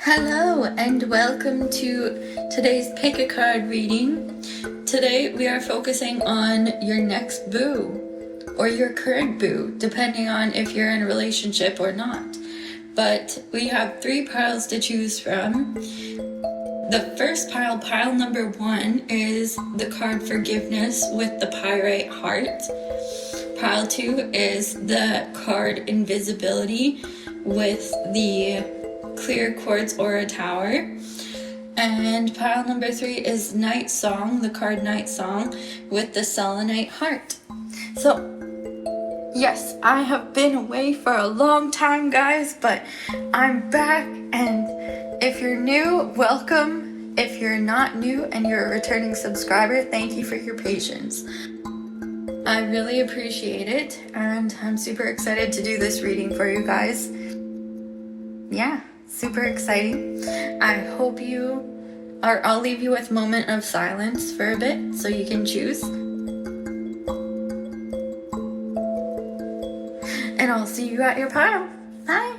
Hello and welcome to today's pick a card reading. Today we are focusing on your next boo or your current boo, depending on if you're in a relationship or not. But we have 3 piles to choose from. The first pile number 1, is the card Forgiveness with the Pyrite Heart. Pile 2 is the card Invisibility with the Clear Quartz Aura Tower. And pile number 3 is Night Song, the card Night Song with the Selenite Heart. So, yes, I have been away for a long time, guys, but I'm back, and if you're new, welcome. If you're not new and you're a returning subscriber, thank you for your patience. I really appreciate it, and I'm super excited to do this reading for you guys. Yeah. Super exciting. I hope I'll leave you with a moment of silence for a bit so you can choose. And I'll see you at your pile. Bye.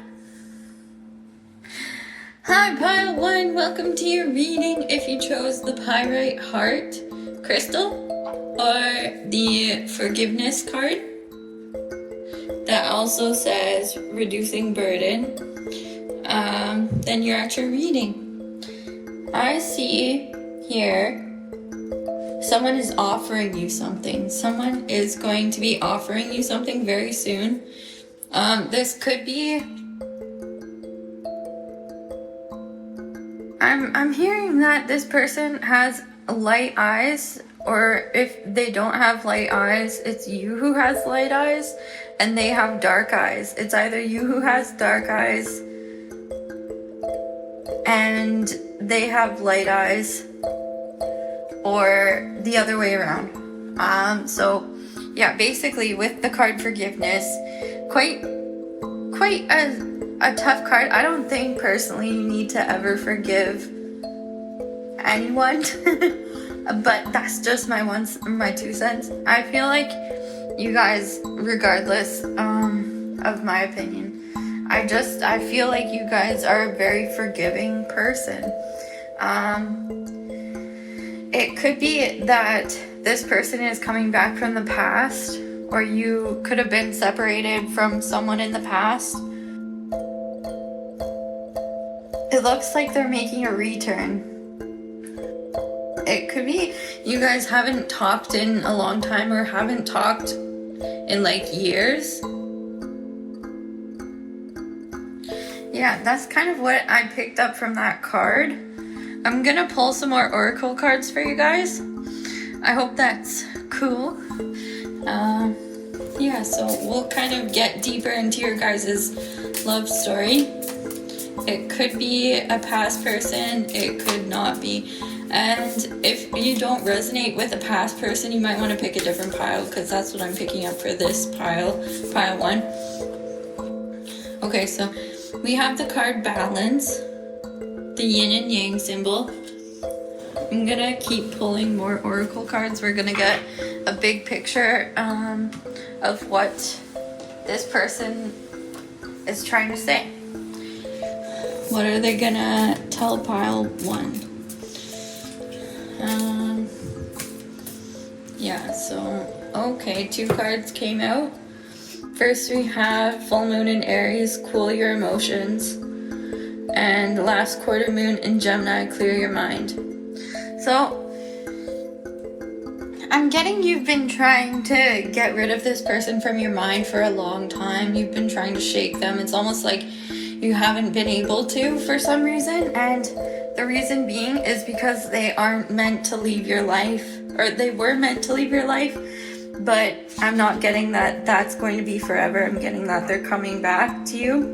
Hi, pile 1. Welcome to your reading. If you chose the Pyrite Heart crystal or the Forgiveness card, that also says Reducing Burden, then you're at your reading. I see here someone is offering you something. Someone is going to be offering you something very soon. This could be... I'm hearing that this person has light eyes, or if they don't have light eyes, it's you who has light eyes, and they have dark eyes. It's either you who has dark eyes and they have light eyes, or the other way around. So yeah, basically with the card Forgiveness, quite a tough card. I don't think personally you need to ever forgive anyone, but that's just my 2 cents. I feel like you guys, regardless of my opinion, I feel like you guys are a very forgiving person. It could be that this person is coming back from the past, or you could have been separated from someone in the past. It looks like they're making a return. It could be you guys haven't talked in a long time, or haven't talked in like years. Yeah, that's kind of what I picked up from that card. I'm gonna pull some more oracle cards for you guys. I hope that's cool. Yeah, so we'll kind of get deeper into your guys' love story. It could be a past person, it could not be. And if you don't resonate with a past person, you might want to pick a different pile, because that's what I'm picking up for this pile 1. Okay, so we have the card Balance, the yin and yang symbol. I'm gonna keep pulling more oracle cards. We're gonna get a big picture of what this person is trying to say. What are they gonna tell pile 1? Yeah, so, okay, 2 cards came out. First we have Full Moon in Aries, Cool Your Emotions, and Last Quarter Moon in Gemini, Clear Your Mind. So, I'm getting you've been trying to get rid of this person from your mind for a long time. You've been trying to shake them. It's almost like you haven't been able to for some reason, and the reason being is because they aren't meant to leave your life, or they were meant to leave your life, but I'm not getting that that's going to be forever. I'm getting that they're coming back to you.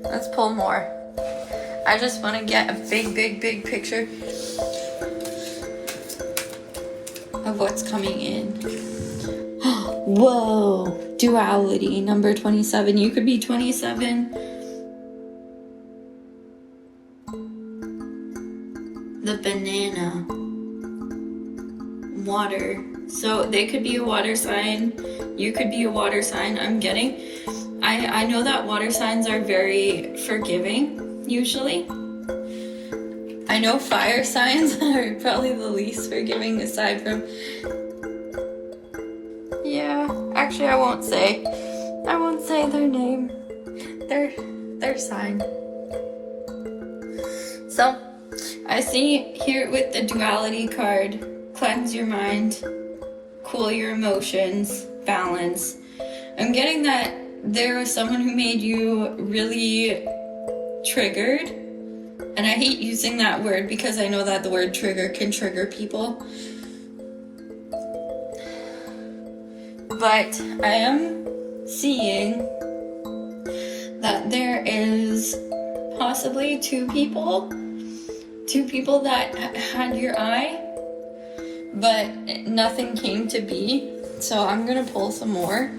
Let's pull more. I just want to get a big picture of what's coming in. Whoa, duality, number 27. You could be 27. The banana. Water. So they could be a water sign. You could be a water sign. I'm getting I know that water signs are very forgiving, usually. I know fire signs are probably the least forgiving aside from... Yeah, actually I won't say their name. Their sign. So, I see here with the duality card, cleanse your mind, cool your emotions, balance. I'm getting that there was someone who made you really triggered. And I hate using that word because I know that the word trigger can trigger people. But I am seeing that there is possibly two people that had your eye, but nothing came to be. So I'm gonna pull some more.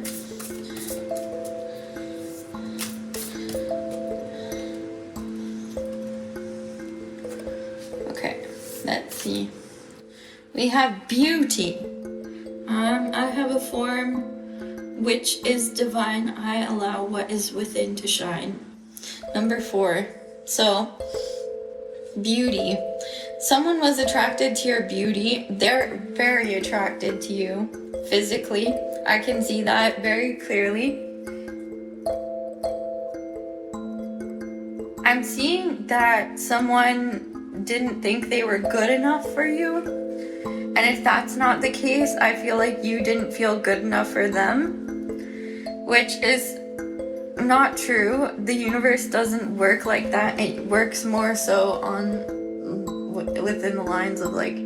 Okay, let's see. We have beauty. I have a form which is divine. I allow what is within to shine. Number 4. So, beauty. Someone was attracted to your beauty. They're very attracted to you physically. I can see that very clearly. I'm seeing that someone didn't think they were good enough for you. And if that's not the case, I feel like you didn't feel good enough for them, which is not true. The universe doesn't work like that. It works more so within the lines of like,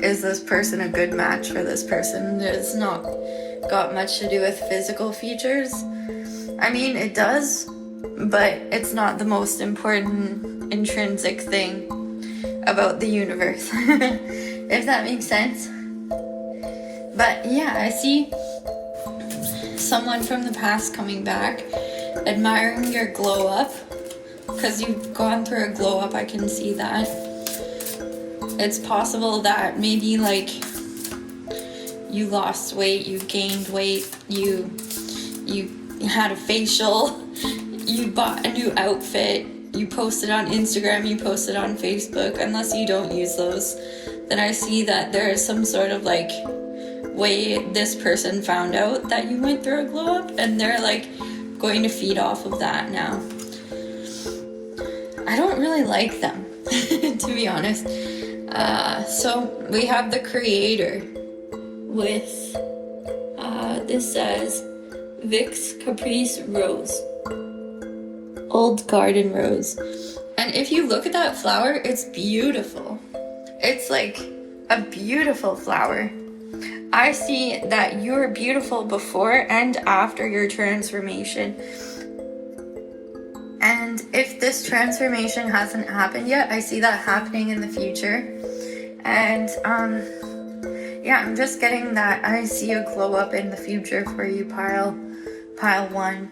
is this person a good match for this person? It's not got much to do with physical features. I mean, it does, but it's not the most important intrinsic thing about the universe. If that makes sense. But yeah, I see someone from the past coming back, admiring your glow up, because you've gone through a glow up. I can see that. It's possible that maybe like you lost weight, you gained weight, you had a facial, you bought a new outfit, you posted on Instagram, you posted on Facebook. Unless you don't use those, then I see that there is some sort of like way this person found out that you went through a glow up, and they're like going to feed off of that now. I don't really like them, to be honest. So we have the creator with, this says Vic's Caprice Rose. Old garden rose. And if you look at that flower, it's beautiful. It's like a beautiful flower. I see that you're beautiful before and after your transformation. And if this transformation hasn't happened yet, I see that happening in the future. And yeah, I'm just getting that I see a glow up in the future for you, pile 1.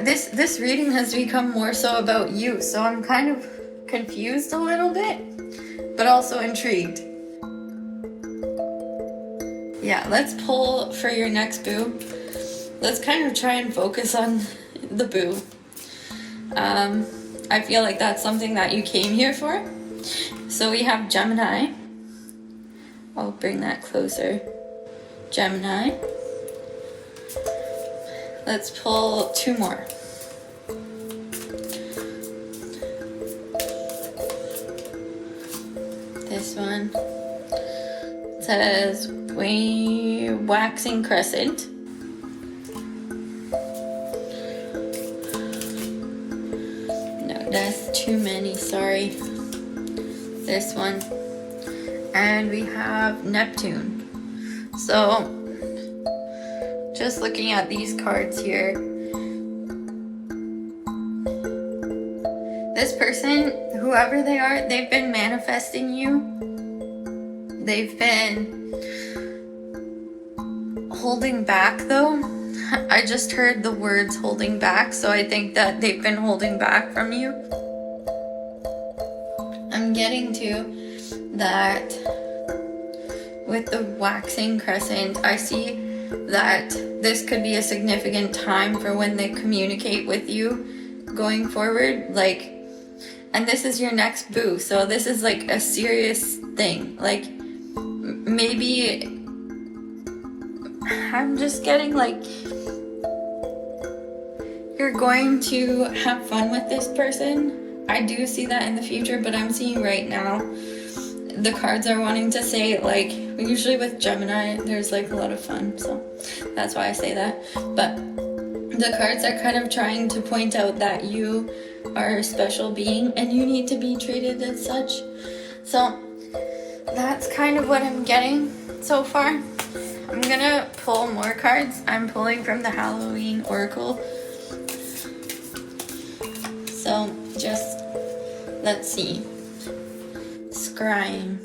This reading has become more so about you, so I'm kind of confused a little bit, but also intrigued. Yeah, let's pull for your next boo. Let's kind of try and focus on the boo. I feel like that's something that you came here for. So we have Gemini. I'll bring that closer. Gemini. Let's pull 2 more. This one says waxing crescent. No, that's too many, sorry. This one. And we have Neptune. So, just looking at these cards here, this person, whoever they are, they've been manifesting you. They've been holding back though. I just heard the words holding back, so I think that they've been holding back from you. I'm getting to that with the waxing crescent. I see that this could be a significant time for when they communicate with you going forward. Like, and this is your next boo, so this is like a serious thing. Like, maybe I'm just getting like you're going to have fun with this person. I do see that in the future, but I'm seeing right now the cards are wanting to say, like, usually with Gemini there's like a lot of fun, so that's why I say that. But the cards are kind of trying to point out that you are a special being and you need to be treated as such. So that's kind of what I'm getting so far. I'm gonna pull more cards. I'm pulling from the Halloween Oracle. So just, let's see. Scrying.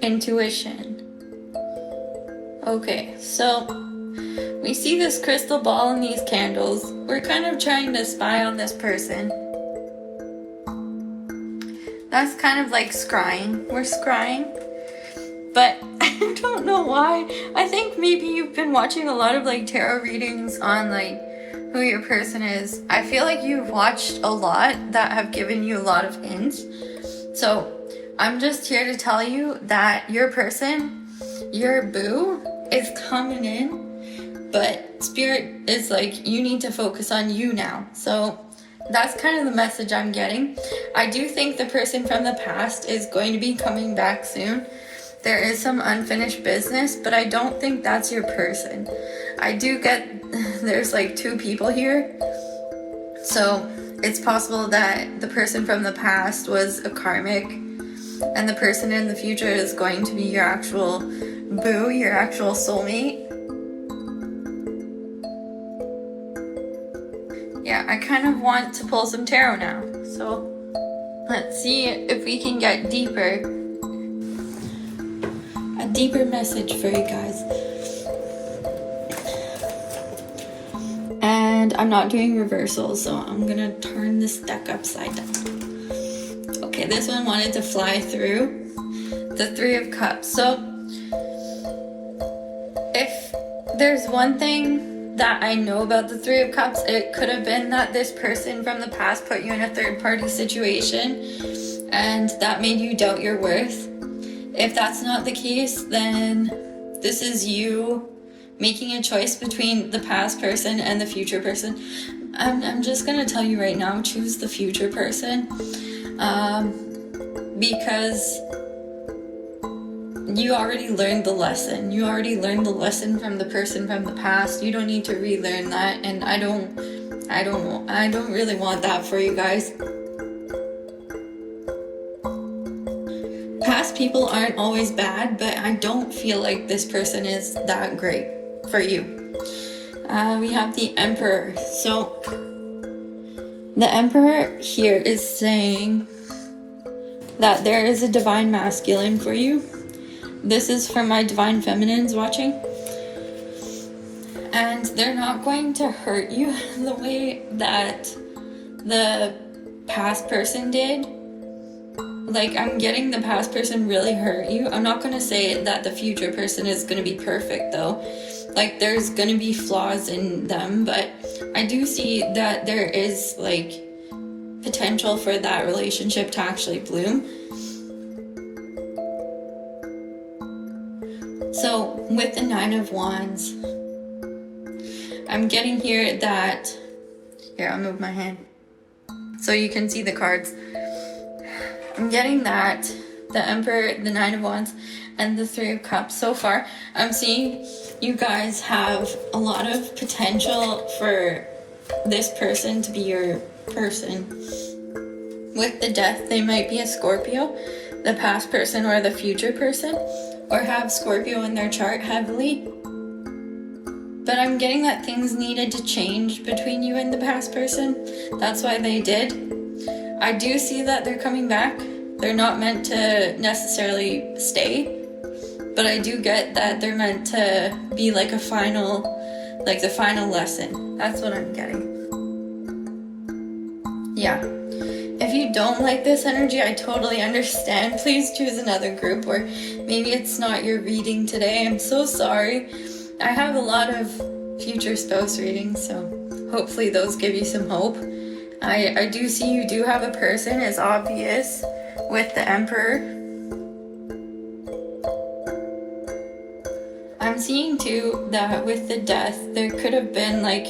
Intuition. Okay, so we see this crystal ball and these candles. We're kind of trying to spy on this person. That's kind of like scrying. We're scrying. But I don't know why. I think maybe you've been watching a lot of like tarot readings on like who your person is. I feel like you've watched a lot that have given you a lot of hints. So I'm just here to tell you that your person, your boo, is coming in, but Spirit is like, you need to focus on you now. So that's kind of the message I'm getting. I do think the person from the past is going to be coming back soon. There is some unfinished business, but I don't think that's your person. I do get, there's like two people here. So it's possible that the person from the past was a karmic, and the person in the future is going to be your actual boo, your actual soulmate. Yeah, I kind of want to pull some tarot now. So let's see if we can get deeper. A deeper message for you guys. And I'm not doing reversals, so I'm gonna turn this deck upside down. Okay, this one wanted to fly through. The Three of Cups. So if there's one thing that I know about the Three of Cups, it could have been that this person from the past put you in a third-party situation and that made you doubt your worth. If that's not the case, then this is you making a choice between the past person and the future person. I'm just gonna tell you right now, choose the future person, because you already learned the lesson. You already learned the lesson from the person from the past. You don't need to relearn that, and I don't really want that for you guys. Past people aren't always bad, but I don't feel like this person is that great for you. We have the Emperor. So the Emperor here is saying that there is a divine masculine for you. This is for my divine feminines watching. And they're not going to hurt you the way that the past person did. Like, I'm getting the past person really hurt you. I'm not going to say that the future person is going to be perfect, though. Like, there's going to be flaws in them, but I do see that there is, like, potential for that relationship to actually bloom. So, with the Nine of Wands, I'm getting here that... Here, I'll move my hand so you can see the cards. I'm getting that the Emperor, the Nine of Wands, and the Three of Cups. So far, I'm seeing you guys have a lot of potential for this person to be your person. With the Death, they might be a Scorpio, the past person or the future person, or have Scorpio in their chart heavily. But I'm getting that things needed to change between you and the past person. That's why they did. I do see that they're coming back. They're not meant to necessarily stay, but I do get that they're meant to be like a final, like the final lesson. That's what I'm getting. Yeah. If you you don't like this energy, I totally understand. Please choose another group, or maybe it's not your reading today. I'm so sorry. I have a lot of future spouse readings, so hopefully those give you some hope. I do see you do have a person, it's obvious, with the Emperor. I'm seeing too that with the death, there could have been like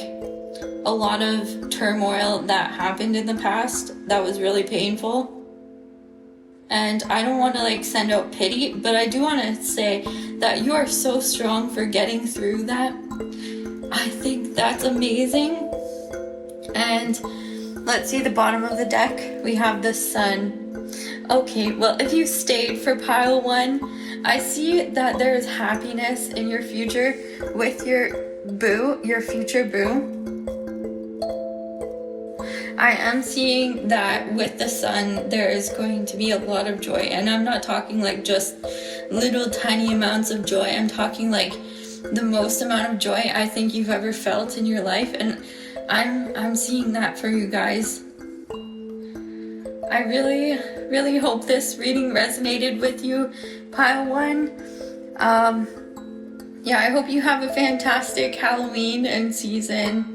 a lot of turmoil that happened in the past that was really painful. And I don't want to like send out pity, but I do want to say that you are so strong for getting through that. I think that's amazing. And let's see the bottom of the deck. We have the Sun. Okay, well, if you stayed for pile 1, I see that there is happiness in your future with your boo, your future boo. I am seeing that with the Sun, there is going to be a lot of joy. And I'm not talking like just little tiny amounts of joy. I'm talking like the most amount of joy I think you've ever felt in your life. And I'm seeing that for you guys. I really hope this reading resonated with you, pile 1. Yeah, I hope you have a fantastic Halloween and season.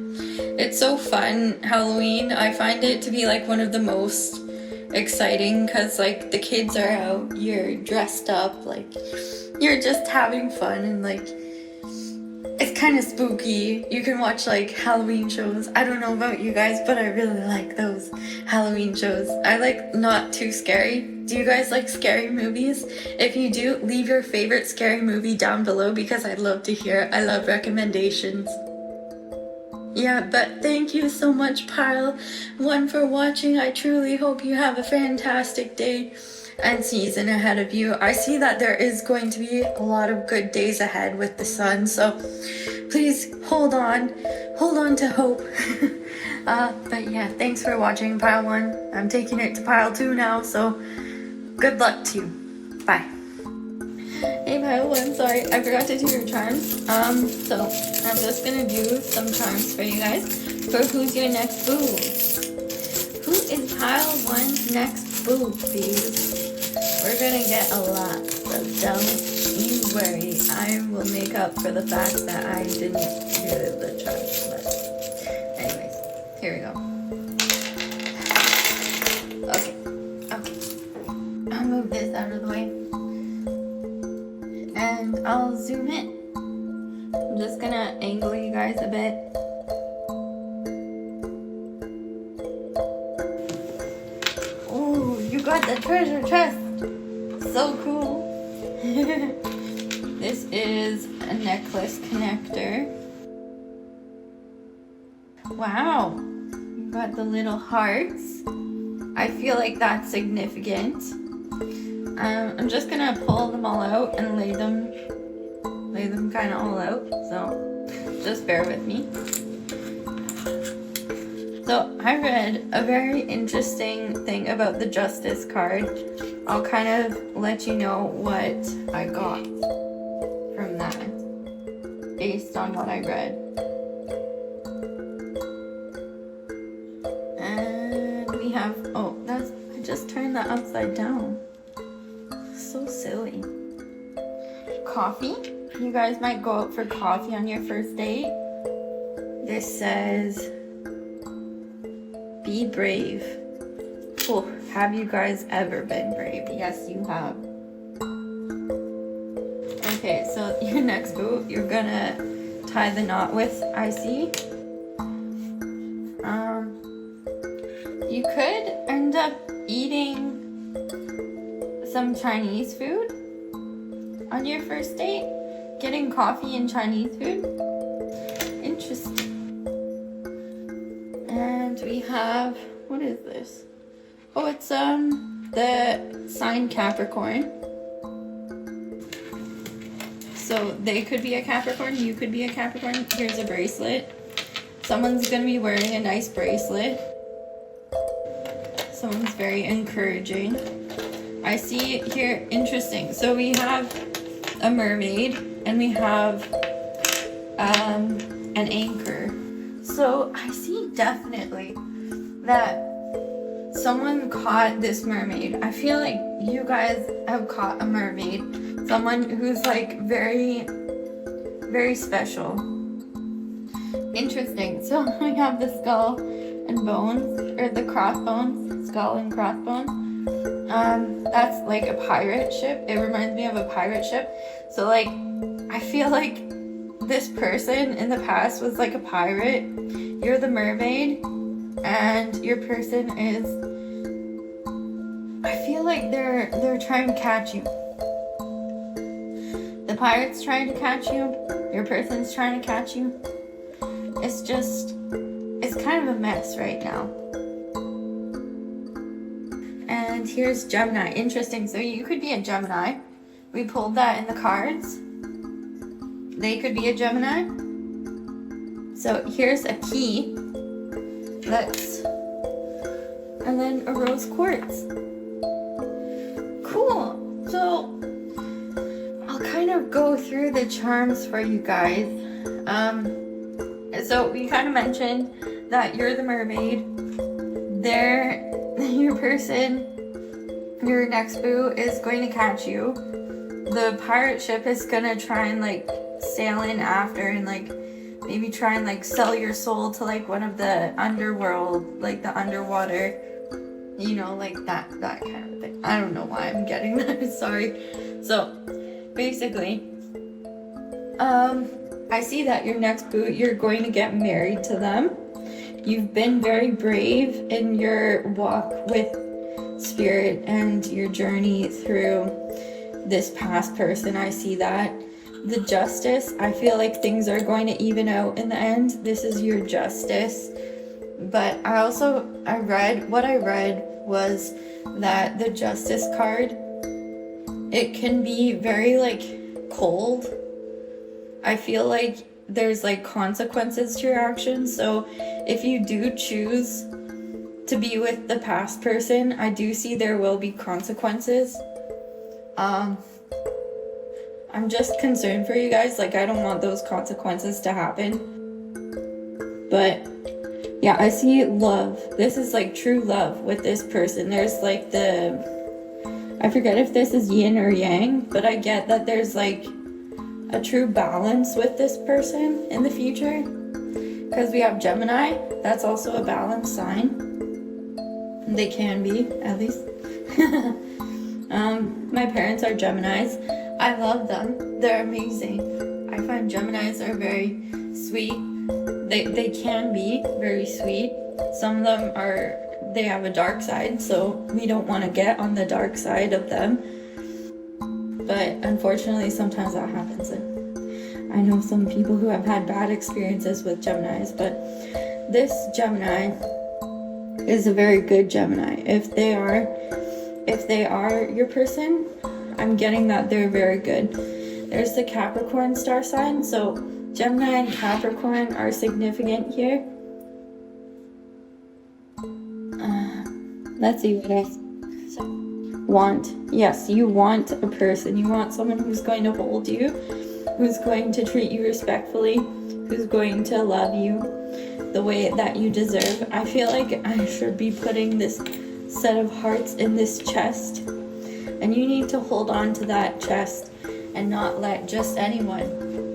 It's so fun, Halloween. I find it to be like one of the most exciting because like the kids are out, you're dressed up, like you're just having fun, and like it's kind of spooky. You can watch like Halloween shows. I don't know about you guys, but I really like those Halloween shows. I like not too scary. Do you guys like scary movies? If you do, leave your favorite scary movie down below because I'd love to hear it. I love recommendations. Yeah, but thank you so much, pile 1, for watching. I truly hope you have a fantastic day and season ahead of you. I see that there is going to be a lot of good days ahead with the Sun, so please hold on to hope. But yeah, thanks for watching, pile 1. I'm taking it to pile 2 now, so good luck to you. Bye. Hey pile 1, sorry, I forgot to do your charms. So I'm just gonna do some charms for you guys for who's your next boo. Who is pile 1's next boo, please? We're gonna get a lot, so don't you worry. I will make up for the fact that I didn't do the charms. But anyways, here we go. Okay. I'll move this out of the way. And I'll zoom in. I'm just gonna angle you guys a bit. Oh, you got the treasure chest. So cool. This is a necklace connector. Wow. You got the little hearts. I feel like that's significant. I'm just gonna pull them all out and lay them kind of all out, so just bear with me. So I read a very interesting thing about the Justice card. I'll kind of let you know what I got from that based on what I read. And we have, oh, I just turned that upside down. So silly. Coffee. You guys might go out for coffee on your first date. This says, be brave. Oh, have you guys ever been brave? Yes, you have. Okay, so your next boo, you're gonna tie the knot with, I see. You could end up eating some Chinese food on your first date. Getting coffee and Chinese food. Interesting. And we have, what is this? Oh, it's the sign Capricorn. So they could be a Capricorn, you could be a Capricorn. Here's a bracelet. Someone's gonna be wearing a nice bracelet. Someone's very encouraging. I see here, interesting. So we have a mermaid and we have an anchor. So I see definitely that someone caught this mermaid. I feel like you guys have caught a mermaid. Someone who's like very, very special. Interesting. So we have the skull and bones, or the crossbones, skull and crossbones. That's like a pirate ship. It reminds me of a pirate ship. So like, I feel like this person in the past was like a pirate. You're the mermaid, and your person is, I feel like they're trying to catch you. The pirate's trying to catch you. Your person's trying to catch you. It's kind of a mess right now. And here's Gemini. Interesting. So you could be a Gemini. We pulled that in the cards. They could be a Gemini. So here's a key. And then a rose quartz. Cool. So I'll kind of go through the charms for you guys. So we kind of mentioned that you're the mermaid. Your person, your next boo is going to catch you. The pirate ship is gonna try and like sail in after and like maybe try and like sell your soul to like one of the underworld, like the underwater, you know, like that kind of thing. I don't know why I'm getting that. Sorry. So basically, I see that your next boo, you're going to get married to them. You've been very brave in your walk with spirit and your journey through this past person. I see that. The justice, I feel like things are going to even out in the end. This is your justice. But I read was that the justice card, it can be very like cold. I feel like there's like consequences to your actions. So if you do choose to be with the past person, I do see there will be consequences. I'm just concerned for you guys. Like, I don't want those consequences to happen. But yeah, I see love. This is like true love with this person. There's like I forget if this is yin or yang, but I get that there's like a true balance with this person in the future. Because we have Gemini, that's also a balance sign. They can be, at least. My parents are Geminis. I love them. They're amazing. I find Geminis are very sweet. They can be very sweet. Some of them they have a dark side, so we don't want to get on the dark side of them. But unfortunately, sometimes that happens. And I know some people who have had bad experiences with Geminis, but this Gemini is a very good Gemini. If they are your person, I'm getting that they're very good. There's the Capricorn star sign, so Gemini and Capricorn are significant here. Let's see what else. Want. Yes, you want a person. You want someone who's going to hold you, who's going to treat you respectfully, who's going to love you the way that you deserve. I feel like I should be putting this set of hearts in this chest, and you need to hold on to that chest and not let just anyone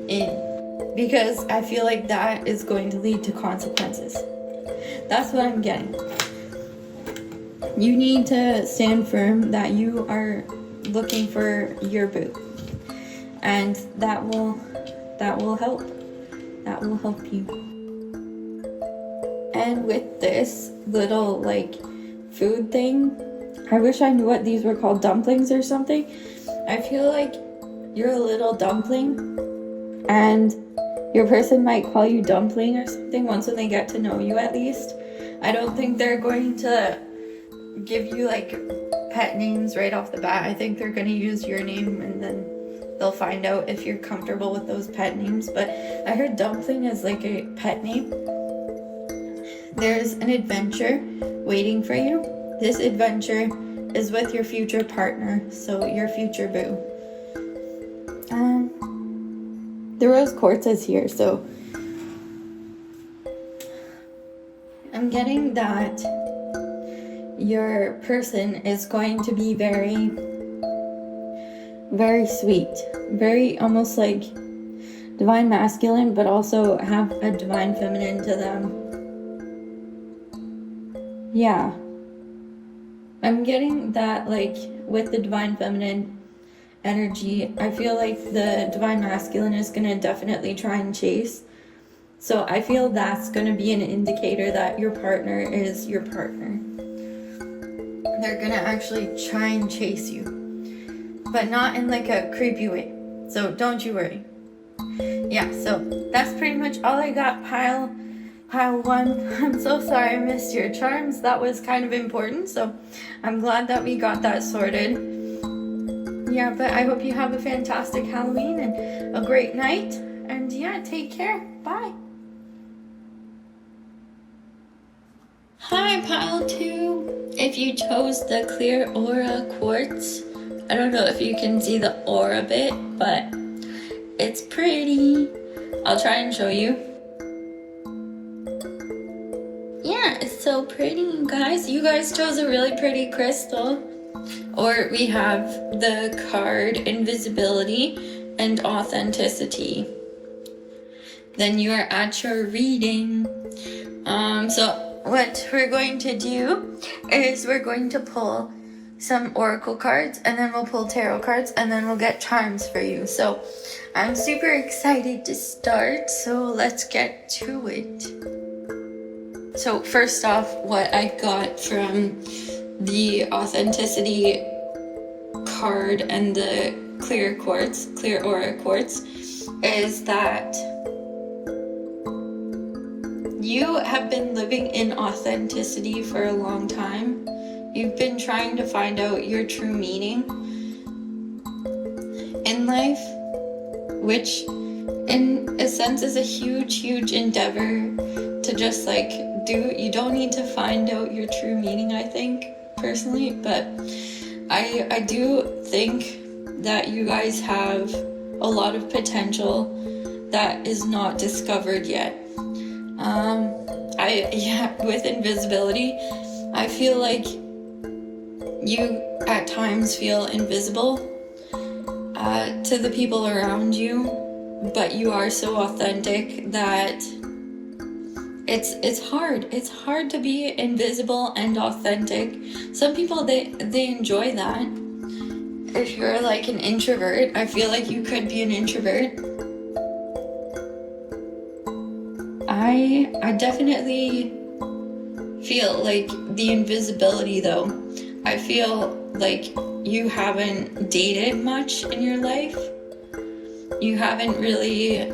in, because I feel like that is going to lead to consequences. That's what I'm getting. You need to stand firm that you are looking for your boo, and that will help. That will help you. And with this little like food thing, I wish I knew what these were called, dumplings or something. I feel like you're a little dumpling, and your person might call you dumpling or something once when they get to know you, at least. I don't think they're going to give you like pet names right off the bat. I think they're going to use your name, and then they'll find out if you're comfortable with those pet names. But I heard dumpling is like a pet name. There's an adventure waiting for you. This adventure is with your future partner, so your future boo. The rose quartz is here, so I'm getting that your person is going to be very, very sweet, very almost like divine masculine, but also have a divine feminine to them. Yeah. I'm getting that, like, with the divine feminine energy, I feel like the divine masculine is going to definitely try and chase. So I feel that's going to be an indicator that your partner is your partner. They're going to actually try and chase you, but not in like a creepy way. So don't you worry. Yeah, so that's pretty much all I got, pile one. I'm so sorry I missed your charms. That was kind of important, so I'm glad that we got that sorted. Yeah, but I hope you have a fantastic Halloween and a great night. And yeah, take care. Bye. Hi, pile 2. If you chose the clear aura quartz, I don't know if you can see the aura bit, but it's pretty. I'll try and show you. Yeah, it's so pretty, you guys. You guys chose a really pretty crystal. Or we have the card invisibility and authenticity. Then you are at your reading. So what we're going to do is we're going to pull some oracle cards, and then we'll pull tarot cards, and then we'll get charms for you. So I'm super excited to start, so let's get to it. So first off, what I got from the authenticity card and the clear aura quartz, is that you have been living in authenticity for a long time. You've been trying to find out your true meaning in life, which in a sense is a huge endeavor to just like do. You don't need to find out your true meaning, I think, personally, but I do think that you guys have a lot of potential that is not discovered yet. With invisibility, I feel like you at times feel invisible to the people around you, but you are so authentic that it's hard. It's hard to be invisible and authentic. Some people, they enjoy that. If you're like an introvert, I feel like you could be an introvert. I definitely feel like the invisibility though. I feel like you haven't dated much in your life. You haven't really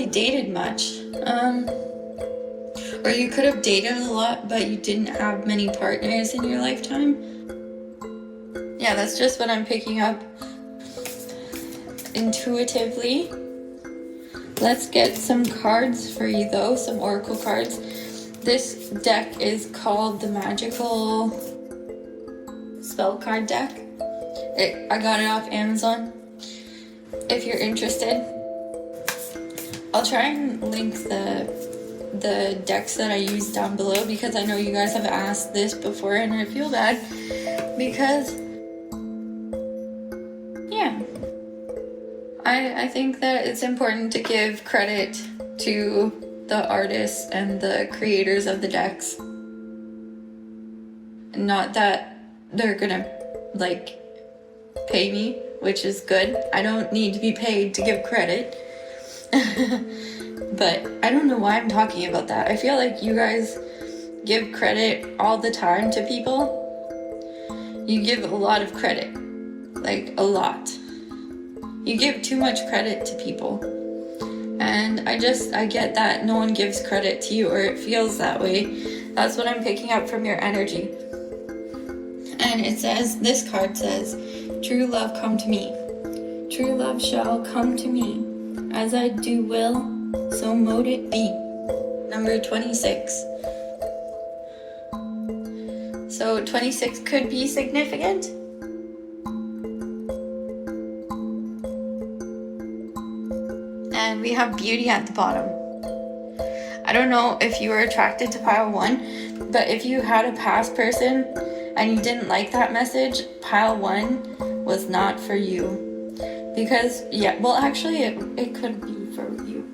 dated much. Or you could have dated a lot, but you didn't have many partners in your lifetime. Yeah, that's just what I'm picking up intuitively. Let's get some cards for you though, some oracle cards. This deck is called the Magical Spell Card Deck. I got it off Amazon. If you're interested, I'll try and link the decks that I use down below, because I know you guys have asked this before and I feel bad because I think that it's important to give credit to the artists and the creators of the decks. Not that they're gonna like pay me, which is good. I don't need to be paid to give credit. But I don't know why I'm talking about that. I feel like you guys give credit all the time to people. You give a lot of credit, like a lot. You give too much credit to people. And I get that no one gives credit to you, or it feels that way. That's what I'm picking up from your energy. And it says, this card says, true love come to me. True love shall come to me. As I do will, so mote it be. Number 26. So 26 could be significant. And we have beauty at the bottom. I don't know if you were attracted to pile 1, but if you had a past person and you didn't like that message, pile 1 was not for you. Because, yeah, well, actually, it could be for you.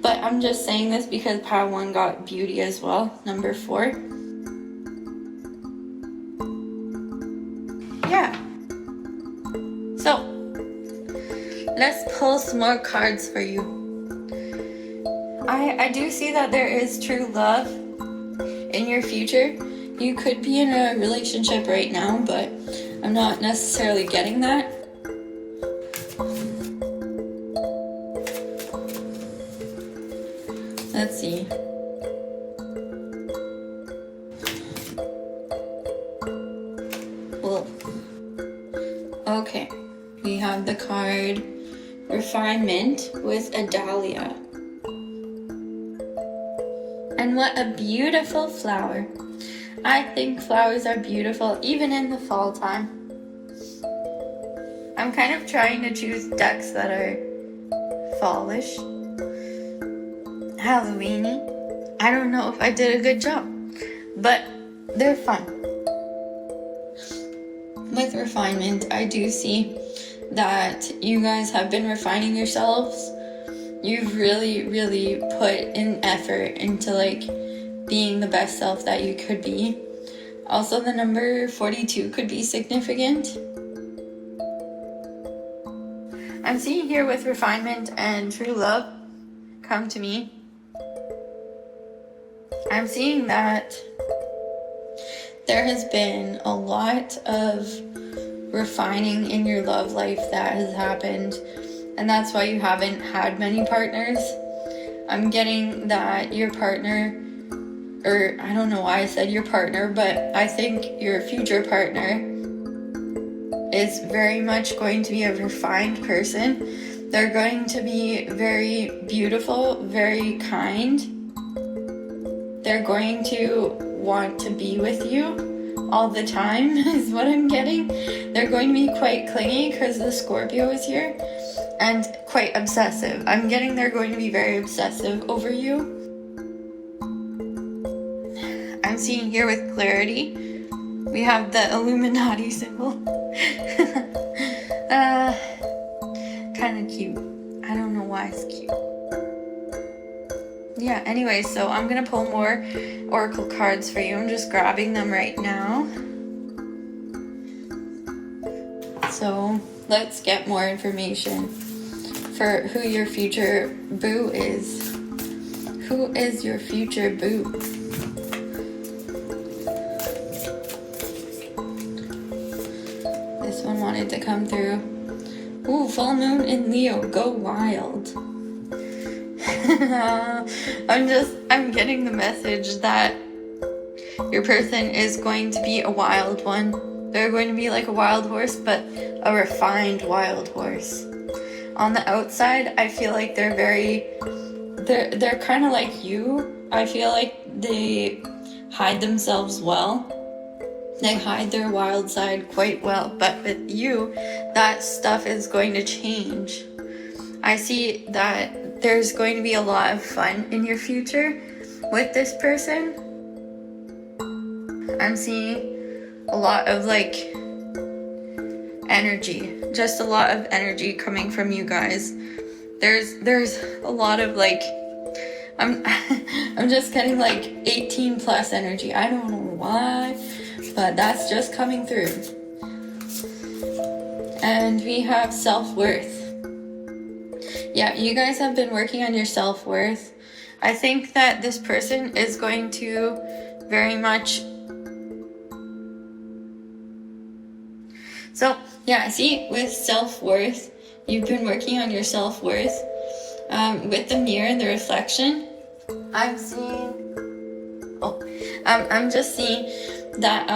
But I'm just saying this because pile 1 got beauty as well, number 4. Yeah. So, let's pull some more cards for you. I do see that there is true love in your future. You could be in a relationship right now, but I'm not necessarily getting that. Let's see. Well, okay. We have the card Refinement with a dahlia. And what a beautiful flower. I think flowers are beautiful even in the fall time. I'm kind of trying to choose decks that are fallish, Halloweeny. I don't know if I did a good job, but they're fun. With Refinement, I do see that you guys have been refining yourselves. You've really, really put in effort into like being the best self that you could be. Also, the number 42 could be significant. I'm seeing here with Refinement and true love come to me. I'm seeing that there has been a lot of refining in your love life that has happened, and that's why you haven't had many partners. I'm getting that your partner, or I don't know why I said your partner, but I think your future partner is very much going to be a refined person. They're going to be very beautiful, very kind. They're going to want to be with you all the time is what I'm getting. They're going to be quite clingy because the Scorpio is here, and quite obsessive. I'm getting they're going to be very obsessive over you. I'm seeing here with clarity, we have the Illuminati symbol. Kind of cute. I don't know why it's cute. Yeah, anyway, so I'm gonna pull more oracle cards for you. I'm just grabbing them right now. So let's get more information for who your future boo is. Who is your future boo? This one wanted to come through. Ooh, full moon in Leo, go wild. I'm getting the message that your person is going to be a wild one. They're going to be like a wild horse, but a refined wild horse. On the outside, I feel like they're kind of like you. I feel like they hide themselves well. They hide their wild side quite well, but with you, that stuff is going to change. I see that there's going to be a lot of fun in your future with this person. I'm seeing a lot of like energy, just a lot of energy coming from you guys. There's a lot of like, I'm just getting like 18 plus energy. I don't know why, but that's just coming through. And we have self-worth. Yeah, you guys have been working on your self-worth. I think that this person is going to very much... So, yeah, I see with self-worth, you've been working on your self-worth. With the mirror and the reflection, I'm seeing... I'm just seeing that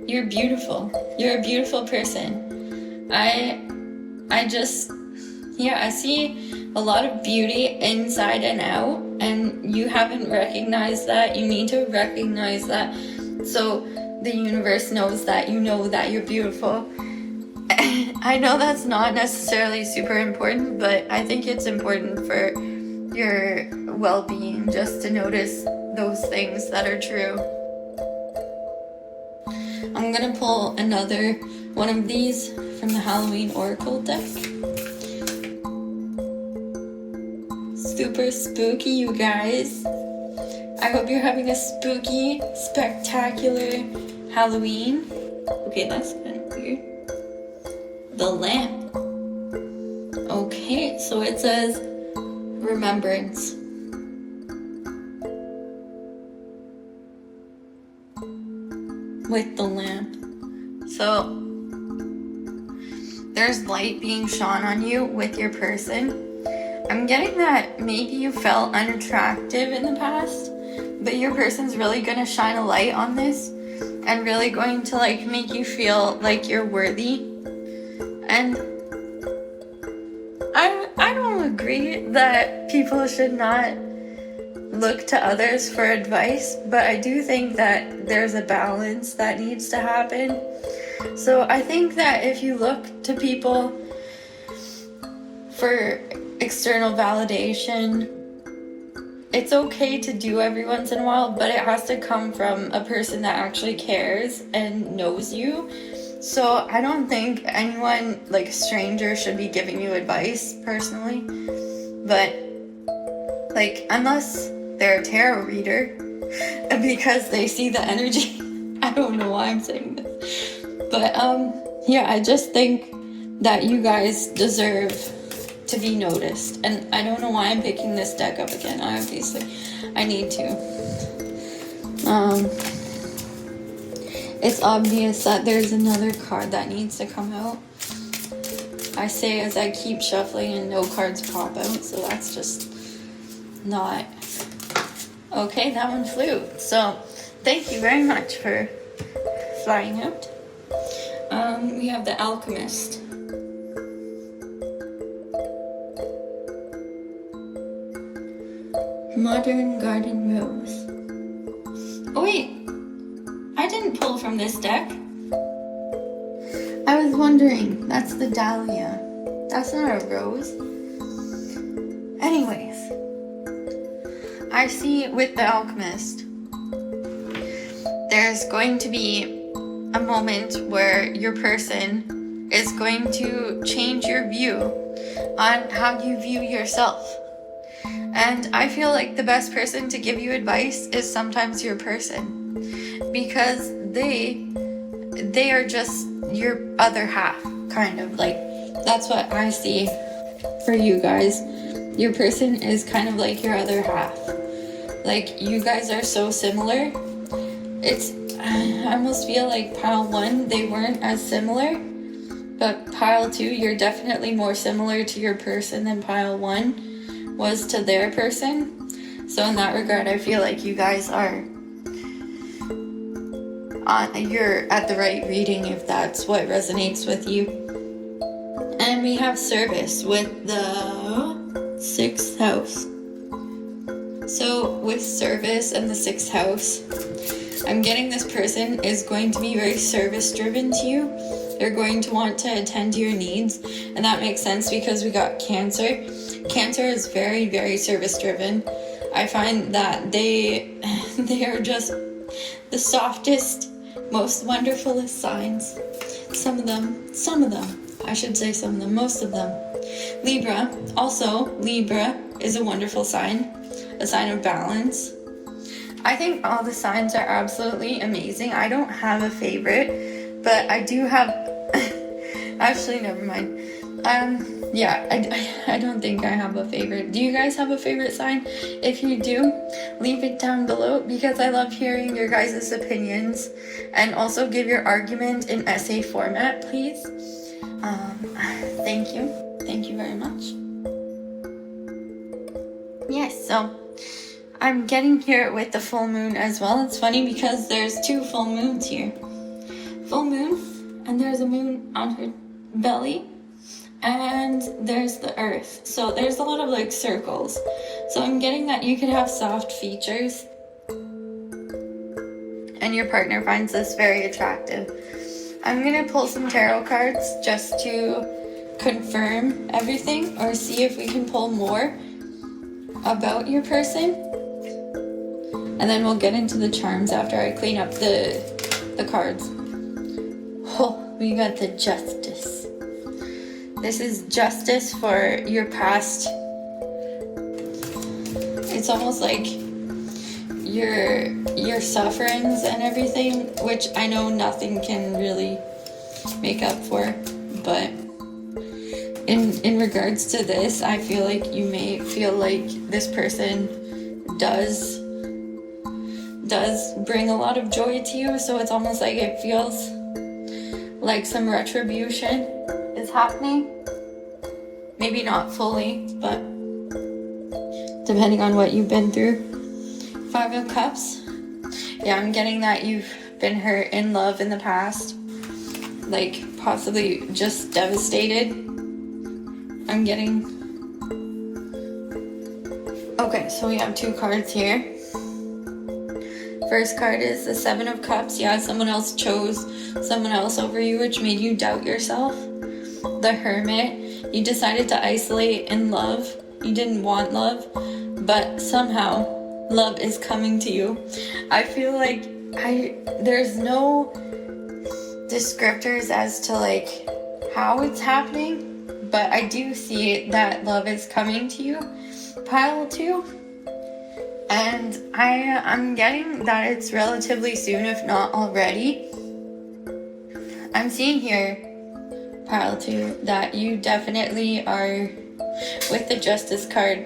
you're beautiful. You're a beautiful person. I see a lot of beauty inside and out, and you haven't recognized that. You need to recognize that so the universe knows that you know that you're beautiful. I know that's not necessarily super important, but I think it's important for your well-being, just to notice those things that are true. I'm gonna pull another one of these from the Halloween Oracle deck. Super spooky, you guys. I hope you're having a spooky, spectacular Halloween. Okay, that's kind of weird. The lamp. Okay, so it says remembrance. With the lamp. So there's light being shone on you with your person. I'm getting that maybe you felt unattractive in the past, but your person's really gonna shine a light on this and really going to like make you feel like you're worthy. And I don't agree that people should not look to others for advice, but I do think that there's a balance that needs to happen. So I think that if you look to people for external validation, it's okay to do every once in a while, but it has to come from a person that actually cares and knows you. So I don't think anyone, like a stranger, should be giving you advice personally, but like unless they're a tarot reader because they see the energy. I don't know why I'm saying this, but yeah, I just think that you guys deserve to be noticed, and I don't know why I'm picking this deck up again. Obviously I need to. It's obvious that there's another card that needs to come out. I say as I keep shuffling and no cards pop out, so that's just not okay. That one flew, so thank you very much for flying out. We have the Alchemist. Modern Garden Rose. Oh wait, I didn't pull from this deck. I was wondering, that's the Dahlia. That's not a rose. Anyways, I see with the Alchemist, there's going to be a moment where your person is going to change your view on how you view yourself. And I feel like the best person to give you advice is sometimes your person, because they are just your other half, kind of. Like, that's what I see for you guys. Your person is kind of like your other half. Like, you guys are so similar. I almost feel like pile 1, they weren't as similar, but pile 2, you're definitely more similar to your person than pile 1 was to their person. So in that regard, I feel like you guys are you're at the right reading if that's what resonates with you. And we have service with the 6th house. So with service and the 6th house, I'm getting this person is going to be very service driven to you. They're going to want to attend to your needs, and that makes sense because we got Cancer. Cancer is very, very service driven. I find that they are just the softest, most wonderfulest signs. Some of them, I should say some of them, most of them. Libra, also Libra is a wonderful sign, a sign of balance. I think all the signs are absolutely amazing. I don't have a favorite, but I do have, actually never mind. Yeah, I don't think I have a favorite. Do you guys have a favorite sign? If you do, leave it down below because I love hearing your guys' opinions, and also give your argument in essay format, please. Thank you. Thank you very much. Yes, so I'm getting here with the full moon as well. It's funny because there's 2 full moons here. Full moon, and there's a moon on her belly, and there's the earth. So there's a lot of like circles. So I'm getting that you could have soft features and your partner finds this very attractive. I'm gonna pull some tarot cards just to confirm everything, or see if we can pull more. about your person. And then we'll get into the charms after I clean up the cards. Oh, we got the Justice. This is justice for your past. It's almost like your sufferings and everything, which I know nothing can really make up for, but in regards to this, I feel like you may feel like this person does bring a lot of joy to you, so it's almost like it feels like some retribution is happening. Maybe not fully, but depending on what you've been through. 5 of Cups. Yeah, I'm getting that you've been hurt in love in the past. Like, possibly just devastated. I'm getting... Okay, so we have 2 cards here. First card is the 7 of Cups. Yeah, someone else chose someone else over you, which made you doubt yourself. The Hermit. You decided to isolate in love. You didn't want love, but somehow love is coming to you. I feel like there's no descriptors as to like how it's happening, but I do see that love is coming to you, pile 2. And I'm getting that it's relatively soon, if not already. I'm seeing here, pile 2, that you definitely are, with the Justice card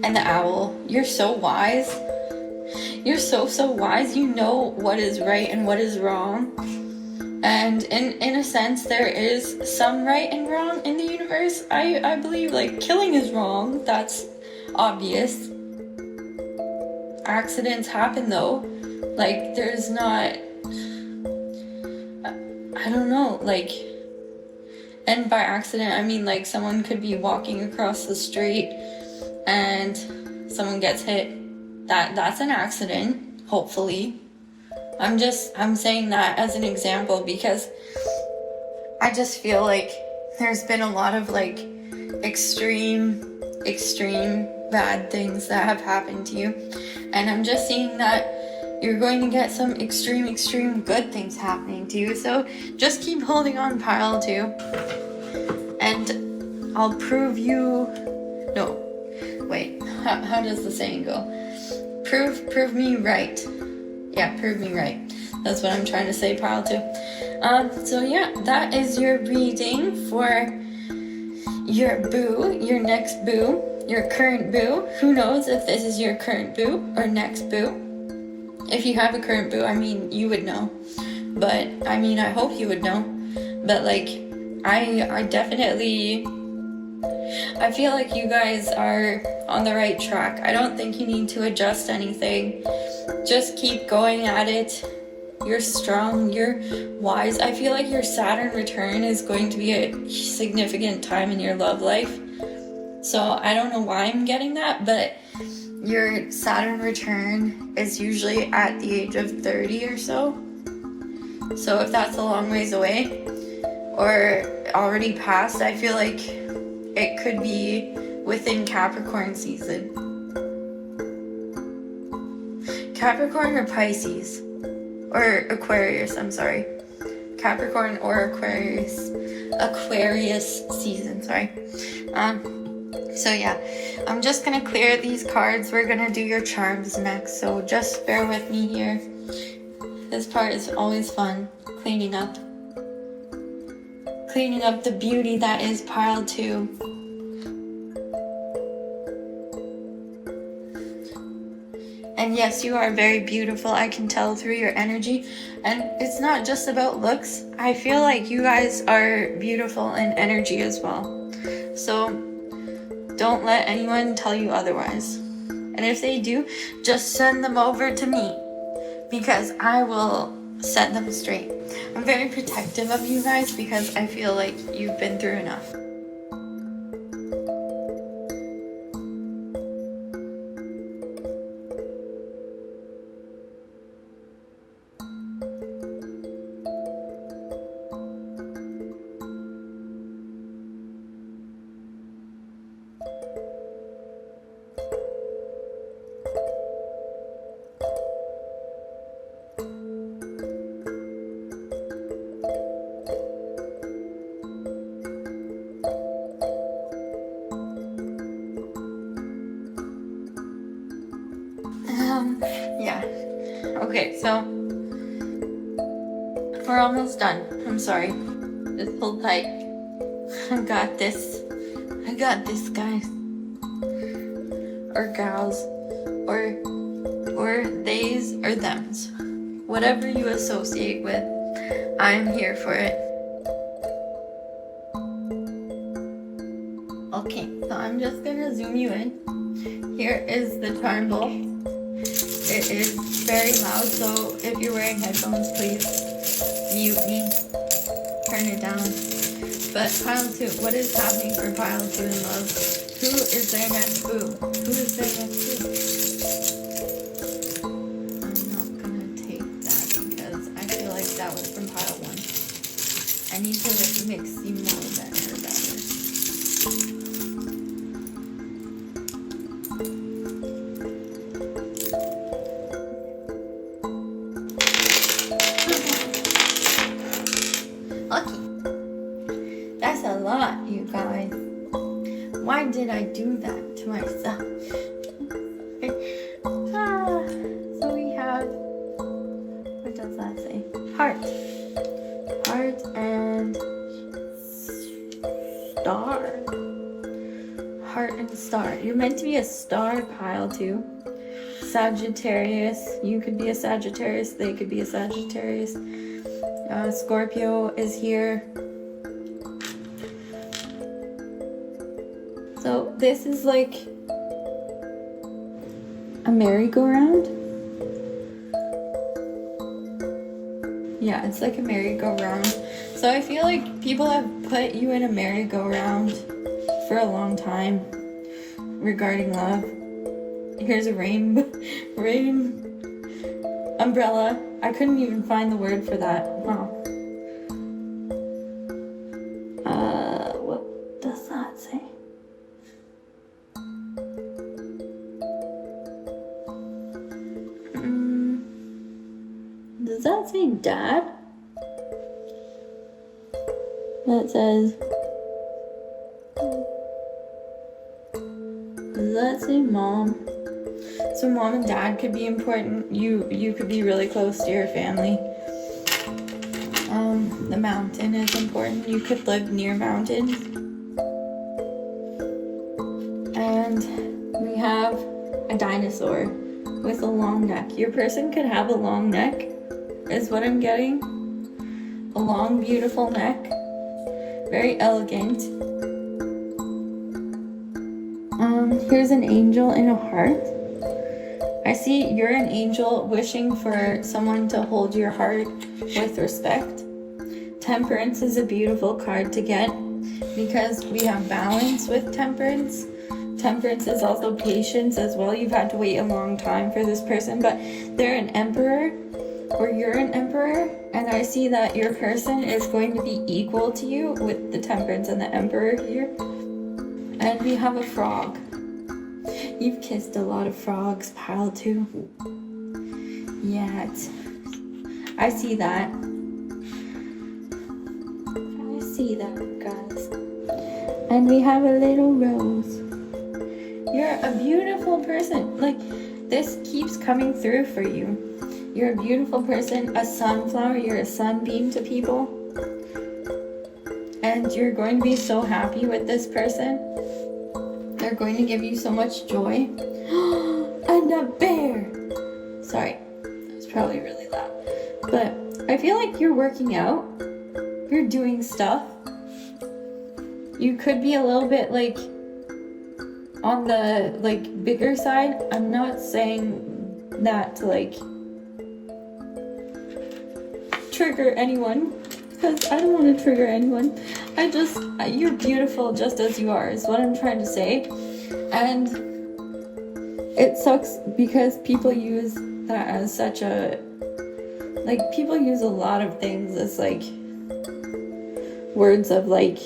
and the Owl, you're so wise. You're so wise. You know what is right and what is wrong. And in a sense, there is some right and wrong in the universe. I believe, like, killing is wrong. That's obvious. Accidents happen, though. Like, there's not... I don't know, like... And by accident, I mean, like, someone could be walking across the street and someone gets hit. That's an accident, hopefully. I'm saying that as an example because I just feel like there's been a lot of, like, extreme bad things that have happened to you. And I'm just seeing that you're going to get some extreme good things happening to you. So just keep holding on, pile 2. And I'll prove you... No. Wait. How does the saying go? Prove me right. Yeah, prove me right. That's what I'm trying to say, pile 2. So yeah, that is your reading for your boo, your next boo. Your current boo. Who knows if this is your current boo or next boo? If you have a current boo, I mean, you would know. But, I mean, I hope you would know. But, like, I definitely... I feel like you guys are on the right track. I don't think you need to adjust anything. Just keep going at it. You're strong. You're wise. I feel like your Saturn return is going to be a significant time in your love life. So I don't know why I'm getting that, but your Saturn return is usually at the age of 30 or so. So if that's a long ways away or already past, I feel like it could be within Capricorn season. Capricorn or Pisces? Or Aquarius, I'm sorry. Capricorn or Aquarius season, sorry. So yeah, I'm just gonna clear these cards. We're gonna do your charms next, so just bear with me here. This part is always fun, cleaning up the beauty that is pile 2. And yes, you are very beautiful. I can tell through your energy. And it's not just about looks. I feel like you guys are beautiful in energy as well. So don't let anyone tell you otherwise. And if they do, just send them over to me, because I will set them straight. I'm very protective of you guys because I feel like you've been through enough. Okay, so we're almost done. I'm sorry. Just hold tight. I got this. I got this, guys. Or gals. Or theys or thems. Whatever you associate with, I'm here for it. Okay, so I'm just gonna zoom you in. Here is the charm ball. It is very loud, so if you're wearing headphones, please mute me. Turn it down. But pile 2, what is happening for pile 2 in love? Who is their next boo? Who is their next boo? I'm not gonna take that because I feel like that was from pile 1. I need to mix you more better. That's a lot, you guys. Why did I do that to myself? So we have, what does that say? Heart. Heart and star. Heart and star. You're meant to be a star, pile 2. Sagittarius. You could be a Sagittarius. They could be a Sagittarius. Scorpio is here. So this is like a merry-go-round. Yeah, it's like a merry-go-round. So I feel like people have put you in a merry-go-round for a long time regarding love. Here's a rain umbrella. I couldn't even find the word for that. Wow. What does that say? Does that say dad? That says... Does that say mom? So mom and dad could be important. You could be really close to your family. The mountain is important. You could live near mountains. And we have a dinosaur with a long neck. Your person could have a long neck, is what I'm getting. A long, beautiful neck. Very elegant. Here's an angel in a heart. I see you're an angel wishing for someone to hold your heart with respect. Temperance is a beautiful card to get because we have balance with temperance. Temperance is also patience as well. You've had to wait a long time for this person, but they're an emperor or you're an emperor, and I see that your person is going to be equal to you with the temperance and the emperor here. And we have a frog. You've kissed a lot of frogs, pile 2. Yeah, I see that. I see that, guys. And we have a little rose. You're a beautiful person. Like, this keeps coming through for you. You're a beautiful person, a sunflower. You're a sunbeam to people. And you're going to be so happy with this person. They're going to give you so much joy. And a bear. Sorry, that was probably really loud. But I feel like you're working out. You're doing stuff. You could be a little bit like on the like bigger side. I'm not saying that to like trigger anyone, because I don't want to trigger anyone. You're beautiful just as you are, is what I'm trying to say. And it sucks because people use that as such a, like, people use a lot of things as like words of like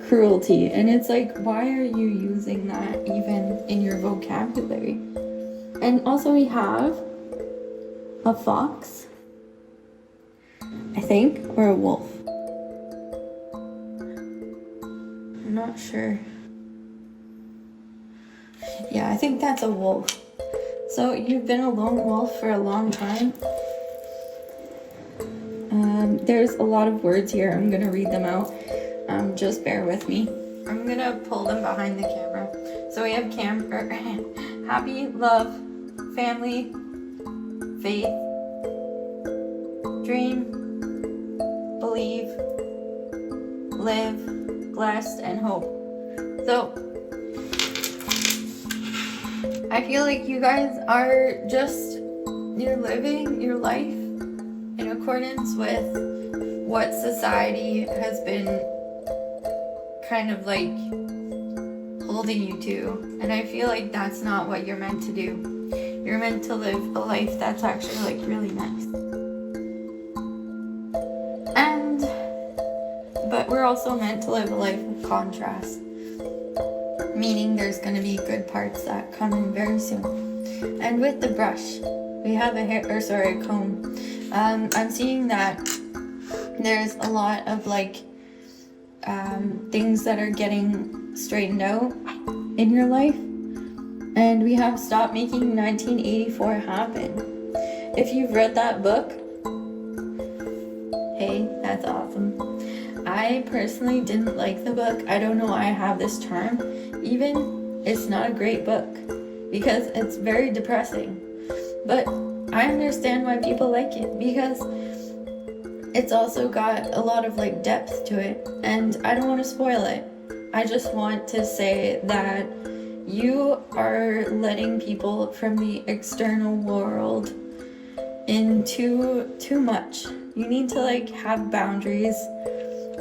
cruelty, and it's like, why are you using that even in your vocabulary? And also we have a fox, I think, or a wolf. I'm not sure. Yeah, I think that's a wolf. So you've been a lone wolf for a long time. There's a lot of words here. I'm gonna read them out. Just bear with me. I'm gonna pull them behind the camera. So we have happy, love, family, faith, dream, believe, live, blessed, and hope. So I feel like you guys are you're living your life in accordance with what society has been kind of like holding you to. And I feel like that's not what you're meant to do. You're meant to live a life that's actually like really nice. But we're also meant to live a life of contrast. Meaning there's going to be good parts that come in very soon. And with the brush, we have a comb. I'm seeing that there's a lot of like things that are getting straightened out in your life. And we have Stop Making 1984 Happen. If you've read that book, hey, that's awesome. I personally didn't like the book. I don't know why I have this charm. Even it's not a great book because it's very depressing. But I understand why people like it because it's also got a lot of like depth to it, and I don't want to spoil it. I just want to say that you are letting people from the external world in too much. You need to like have boundaries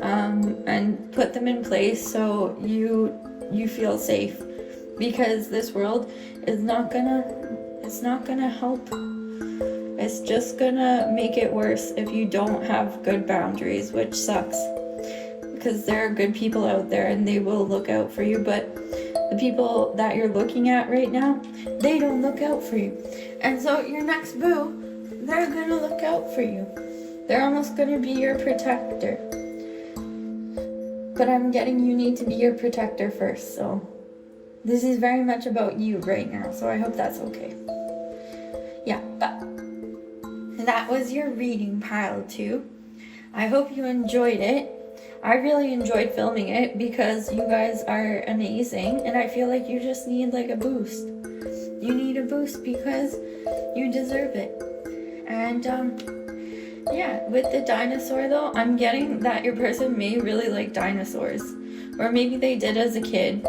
and put them in place so you feel safe, because this world is not gonna help. It's just gonna make it worse if you don't have good boundaries, which sucks because there are good people out there and they will look out for you, but the people that you're looking at right now, they don't look out for you. And so your next boo, they're gonna look out for you. They're almost gonna be your protector. But I'm getting you need to be your protector first, so this is very much about you right now, so I hope that's okay. Yeah, but that was your reading pile 2. I hope you enjoyed it. I really enjoyed filming it because you guys are amazing, and I feel like you just need like a boost. You need a boost because you deserve it. And yeah, with the dinosaur though, I'm getting that your person may really like dinosaurs, or maybe they did as a kid.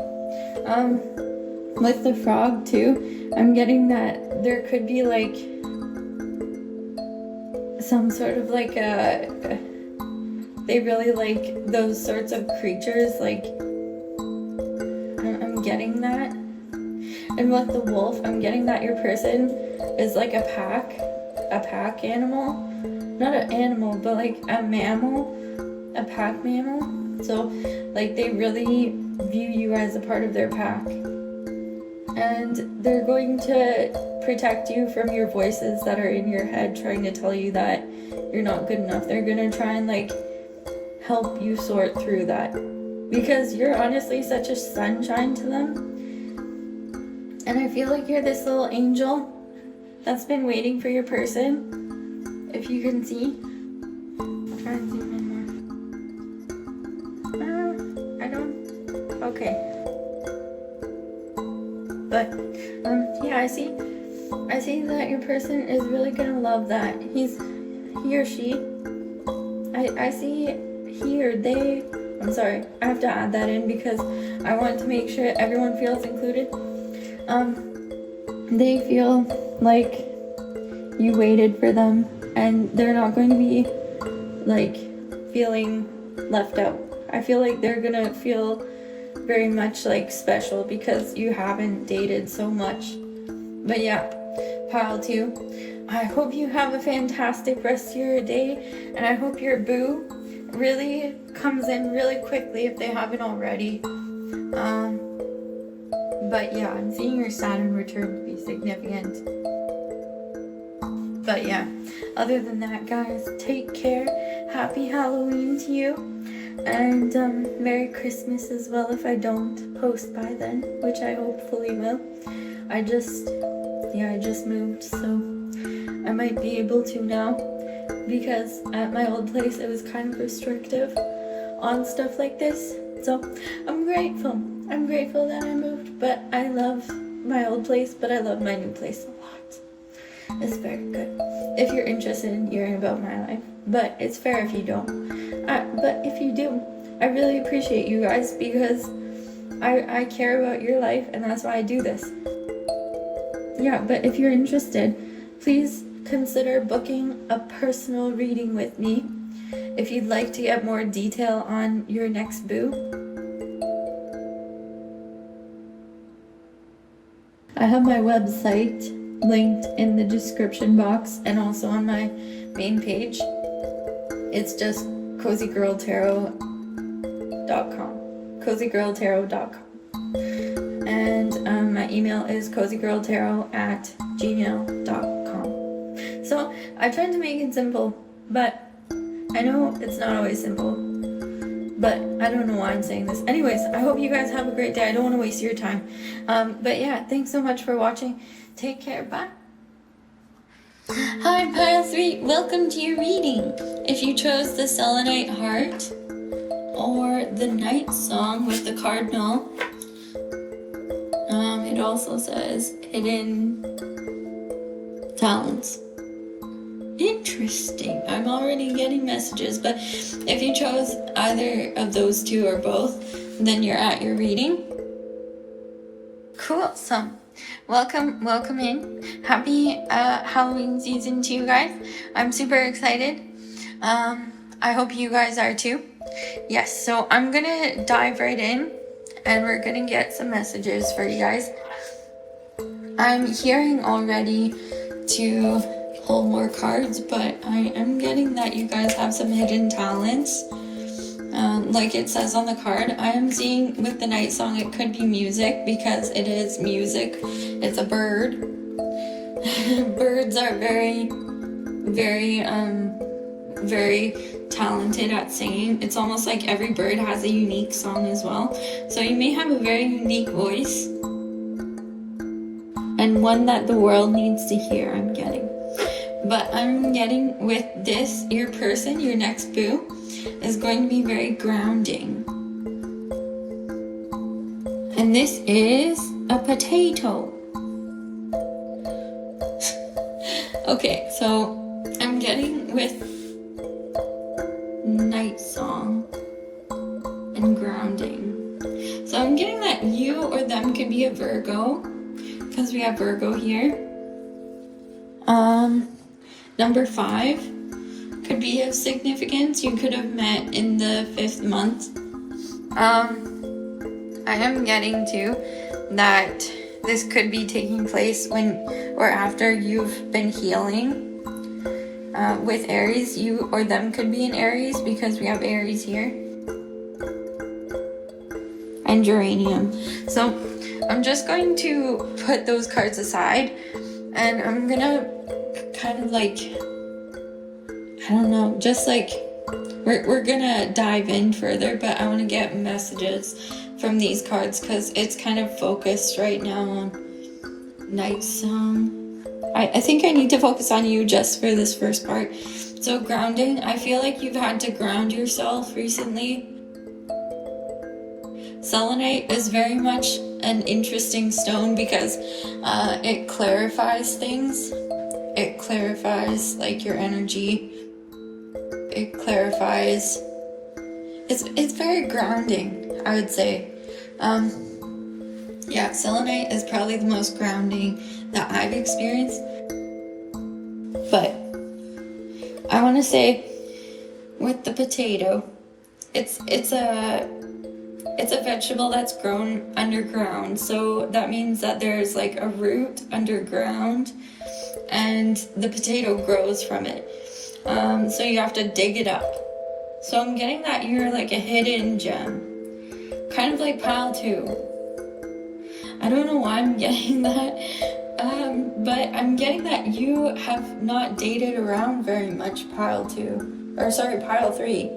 With the frog too, I'm getting that there could be like some sort of like they really like those sorts of creatures, like I'm getting that. And with the wolf, I'm getting that your person is like a pack animal, not an animal, but like a mammal, a pack mammal. So like they really view you as a part of their pack, and they're going to protect you from your voices that are in your head trying to tell you that you're not good enough. They're gonna try and like help you sort through that, because you're honestly such a sunshine to them. And I feel like you're this little angel that's been waiting for your person. If you can see, I'll try and zoom in more. I don't. Okay. But yeah, I see that your person is really gonna love that. He or she. I see he or they. I'm sorry, I have to add that in because I want to make sure everyone feels included. They feel like you waited for them, and they're not going to be like feeling left out. I feel like they're gonna feel very much like special because you haven't dated so much. But yeah, pile 2, I hope you have a fantastic rest of your day, and I hope your boo really comes in really quickly if they haven't already. But yeah, I'm seeing your Saturn return to be significant. But yeah, other than that, guys, take care. Happy Halloween to you. And Merry Christmas as well if I don't post by then, which I hopefully will. yeah, I just moved, so I might be able to now, because at my old place it was kind of restrictive on stuff like this. So I'm grateful. I'm grateful that I moved, but I love my old place, but I love my new place a lot. It's very good if you're interested in hearing about my life, but it's fair if you don't. But if you do, I really appreciate you guys, because I care about your life, and that's why I do this. Yeah, but if you're interested, please consider booking a personal reading with me if you'd like to get more detail on your next boo. I have my website linked in the description box and also on my main page. It's just CozyGirlTarot.com. CozyGirlTarot.com. And my email is CozyGirlTarot@gmail.com. So I tried to make it simple, but I know it's not always simple. But I don't know why I'm saying this. Anyways, I hope you guys have a great day. I don't want to waste your time. But yeah, thanks so much for watching. Take care. Bye. Hi, Pile 3. Welcome to your reading. If you chose the Selenite Heart or the Night Song with the Cardinal, it also says Hidden Talents. Interesting. I'm already getting messages, but if you chose either of those two or both, then you're at your reading. Cool. So welcome in. Happy Halloween season to you guys. I'm super excited. I hope you guys are too. Yes, so I'm gonna dive right in and we're gonna get some messages for you guys. I'm hearing already to hold more cards, but I am getting that you guys have some hidden talents. Like it says on the card, I am seeing with the Night Song it could be music, because it is music. It's a bird. Birds are very talented at singing. It's almost like every bird has a unique song as well. So you may have a very unique voice, and one that the world needs to hear, I'm getting. But I'm getting with this, your person, your next boo, is going to be very grounding. And this is a potato. Okay, so I'm getting with Night Song and grounding. So I'm getting that you or them could be a Virgo, because we have Virgo here. Number 5 could be of significance. You could have met in the 5th month. I am getting to that this could be taking place when or after you've been healing. With Aries, you or them could be in Aries, because we have Aries here. And Uranium. So I'm just going to put those cards aside, and I'm gonna kind of like, I don't know, just like we're gonna dive in further, but I want to get messages from these cards because it's kind of focused right now on Night Song. I think I need to focus on you just for this first part. So grounding, I feel like you've had to ground yourself recently. Selenite is very much an interesting stone because it clarifies things. It clarifies like your energy. It clarifies. It's very grounding, I would say. Yeah, selenite is probably the most grounding that I've experienced. But I want to say with the potato, it's a vegetable that's grown underground. So that means that there's like a root underground and the potato grows from it. So you have to dig it up. So I'm getting that you're like a hidden gem. Kind of like pile 2. I don't know why I'm getting that. But I'm getting that you have not dated around very much, pile 2. Or sorry, pile 3.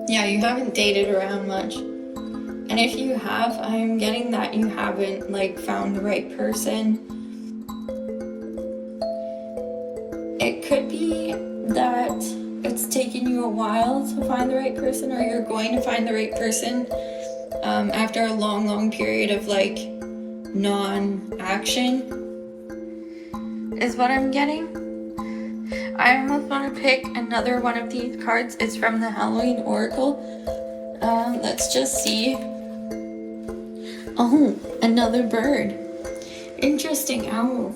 Yeah, you haven't dated around much. And if you have, I'm getting that you haven't like found the right person. It could be that it's taken you a while to find the right person, or you're going to find the right person after a long period of like non-action, is what I'm getting. I almost want to pick another one of these cards. It's from the Halloween Oracle. Let's just see. Oh, another bird. Interesting owl.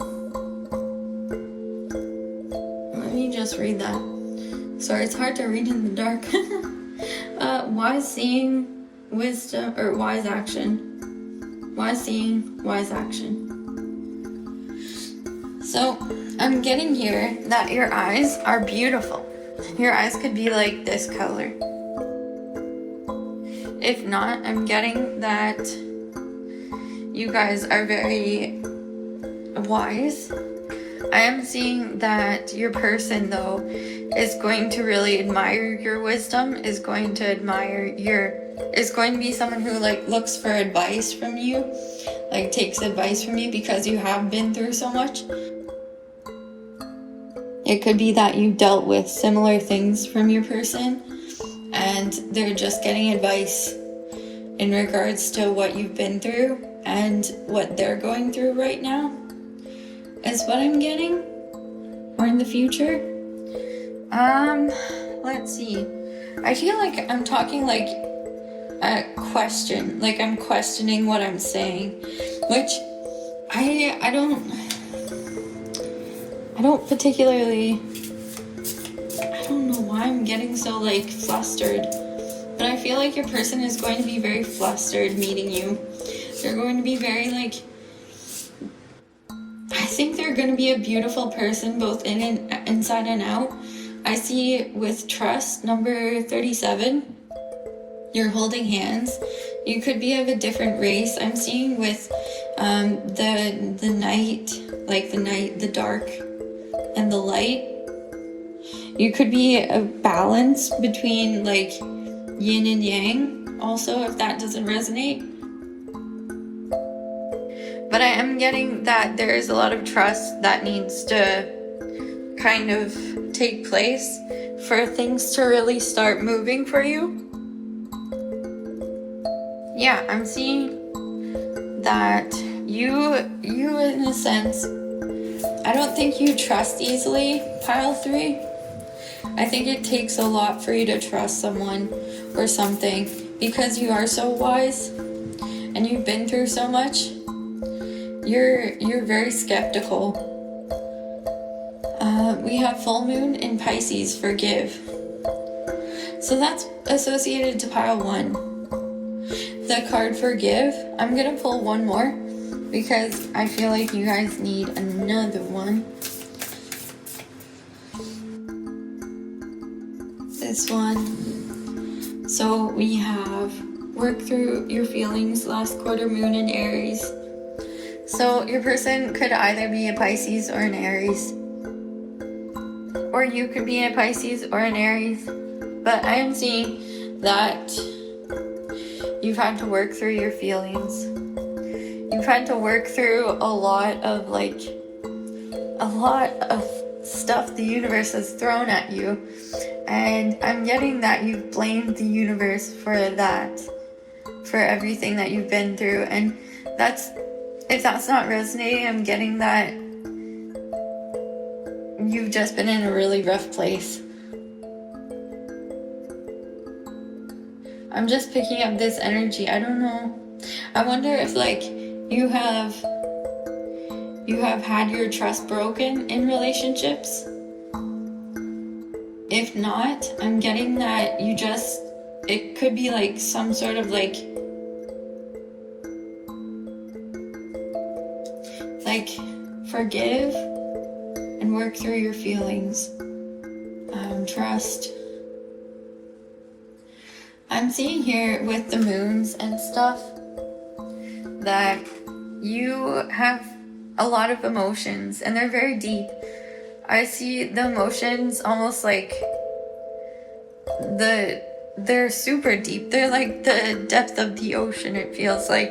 Let me just read that. Sorry, it's hard to read in the dark. Wise seeing, wisdom, or wise action. Wise seeing, wise action. So, I'm getting here that your eyes are beautiful. Your eyes could be like this color. If not, I'm getting that you guys are very wise. I am seeing that your person, though, is going to really admire your wisdom, is going to be someone who like looks for advice from you, like takes advice from you because you have been through so much. It could be that you dealt with similar things from your person and they're just getting advice in regards to what you've been through and what they're going through right now, is what I'm getting, or in the future. Let's see. I feel like I'm talking like a question, like I'm questioning what I'm saying, which I don't particularly, I don't know why I'm getting so like flustered, but I feel like your person is going to be very flustered meeting you. They're going to be very like, I think they're going to be a beautiful person, both inside and out. I see with trust, number 37, you're holding hands. You could be of a different race. I'm seeing with the night, like the dark and the light. You could be a balance between like yin and yang also, if that doesn't resonate. But I am getting that there is a lot of trust that needs to kind of take place for things to really start moving for you. Yeah, I'm seeing that you in a sense, I don't think you trust easily, pile 3. I think it takes a lot for you to trust someone or something because you are so wise and you've been through so much. You're very skeptical. We have full moon in Pisces, forgive. So that's associated to pile 1. The card forgive, I'm gonna pull one more because I feel like you guys need another one. This one. So we have work through your feelings, last quarter moon in Aries. So your person could either be a Pisces or an Aries. Or you could be a Pisces or an Aries. But I am seeing that you've had to work through your feelings. You've had to work through a lot of stuff the universe has thrown at you. And I'm getting that you've blamed the universe for that. For everything that you've been through. And if that's not resonating, I'm getting that you've just been in a really rough place. I'm just picking up this energy. I don't know. I wonder if like you have had your trust broken in relationships. If not, I'm getting that it could be like some sort of like forgive and work through your feelings. Trust. I'm seeing here with the moons and stuff that you have a lot of emotions and they're very deep. I see the emotions almost like the they're super deep. They're like the depth of the ocean, it feels like.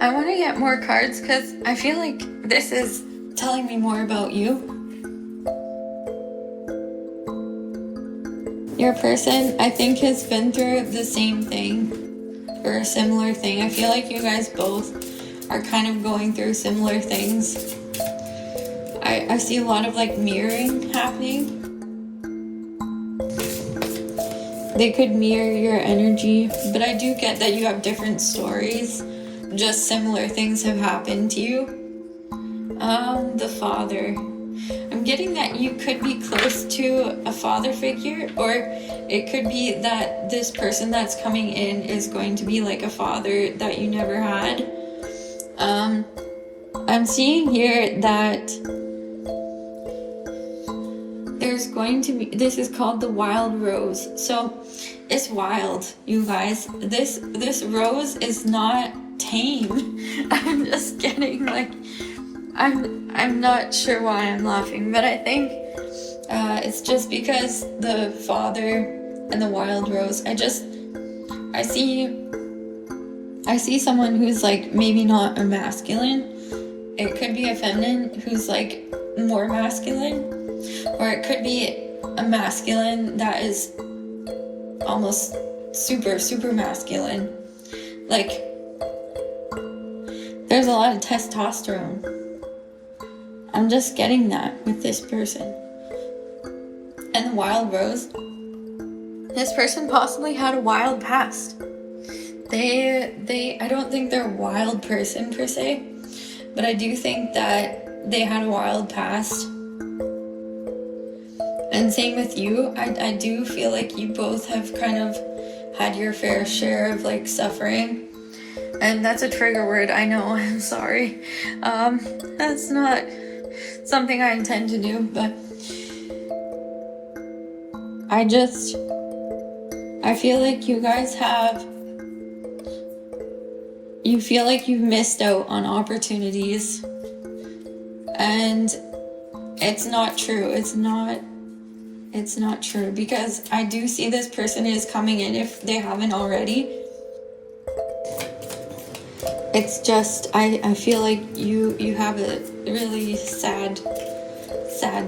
I want to get more cards because I feel like this is telling me more about you. Your person, I think, has been through the same thing or a similar thing. I feel like you guys both are kind of going through similar things. I see a lot of like mirroring happening. They could mirror your energy, but I do get that you have different stories. Just similar things have happened to you. The father. I'm getting that you could be close to a father figure, or it could be that this person that's coming in is going to be like a father that you never had. I'm seeing here that there's going to be, this is called the wild rose. So it's wild, you guys. This rose is not tame. I'm just getting like, I'm not sure why I'm laughing, but I think it's just because the father and the wild rose. I see someone who's like maybe not a masculine. It could be a feminine who's like more masculine, or it could be a masculine that is almost super masculine. Like, there's a lot of testosterone. I'm just getting that with this person. And the wild rose, this person possibly had a wild past. I don't think they're a wild person per se, but I do think that they had a wild past. And same with you. I do feel like you both have kind of had your fair share of like suffering. And that's a trigger word, I know, I'm sorry. That's not something I intend to do, but I feel like you guys you feel like you've missed out on opportunities, and it's not true. It's not true, because I do see this person is coming in if they haven't already. It's just, I feel like you have a really sad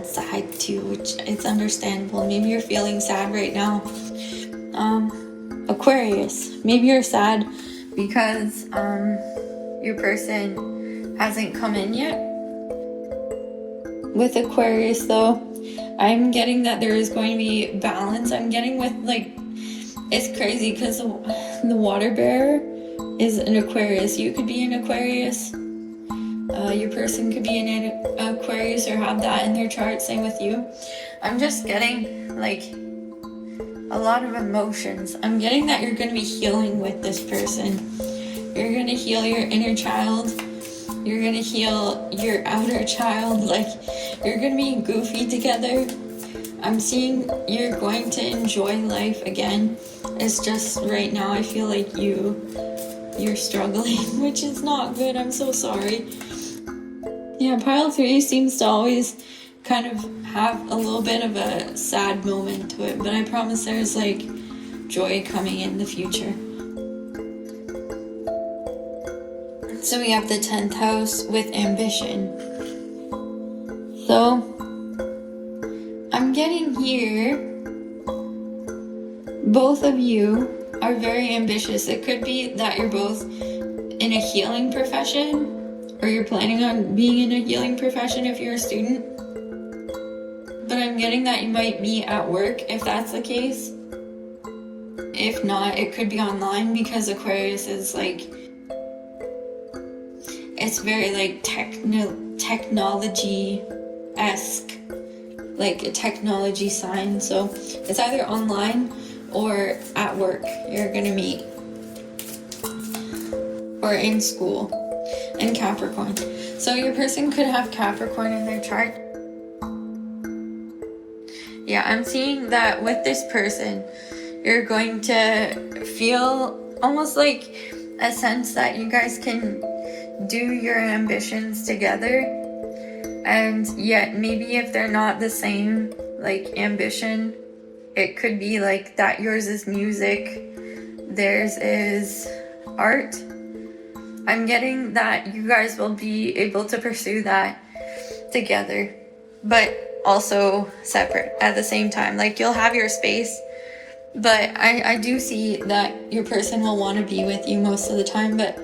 side too, which it's understandable. Maybe you're feeling sad right now. Aquarius, maybe you're sad because your person hasn't come in yet. With Aquarius though, I'm getting that there is going to be balance. I'm getting with like, it's crazy because the water bearer is an Aquarius. You could be an Aquarius. Your person could be an Aquarius or have that in their chart. Same with you. I'm just getting like a lot of emotions. I'm getting that you're going to be healing with this person. You're going to heal your inner child. You're going to heal your outer child. Like, you're going to be goofy together. I'm seeing you're going to enjoy life again. It's just right now I feel like you're struggling, which is not good. I'm so sorry. Yeah, pile 3 seems to always kind of have a little bit of a sad moment to it, but I promise there's like joy coming in the future. So we have the 10th house with ambition. So I'm getting here, both of you are very ambitious. It could be that you're both in a healing profession, or you're planning on being in a healing profession if you're a student. But I'm getting that you might be at work if that's the case. If not, it could be online, because Aquarius is like, it's very like technology-esque, like a technology sign. So it's either online or at work you're gonna meet, or in school. And Capricorn. So your person could have Capricorn in their chart. Yeah, I'm seeing that with this person, you're going to feel almost like a sense that you guys can do your ambitions together. And yet maybe if they're not the same like ambition. It could be like that yours is music, theirs is art. I'm getting that you guys will be able to pursue that together, but also separate at the same time. Like you'll have your space, but I do see that your person will want to be with you most of the time, but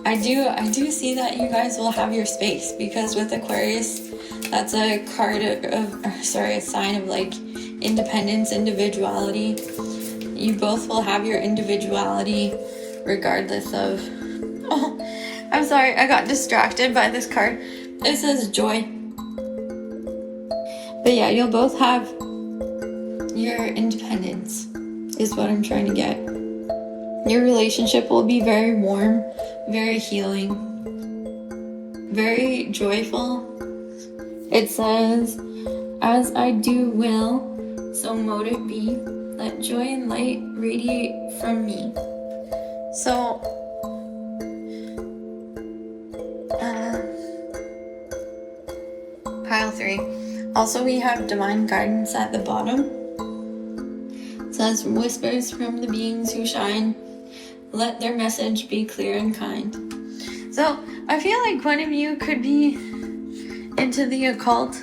I do see that you guys will have your space, because with Aquarius, that's a card a sign of like independence, individuality. You both will have your individuality regardless of... Oh, I'm sorry, I got distracted by this card. It says joy. But yeah, you'll both have your independence, is what I'm trying to get. Your relationship will be very warm, very healing, very joyful. It says, as I do will, so mote it be. Let joy and light radiate from me. So, pile 3. Also, we have divine guidance at the bottom. It says, whispers from the beings who shine. Let their message be clear and kind. So, I feel like one of you could be into the occult.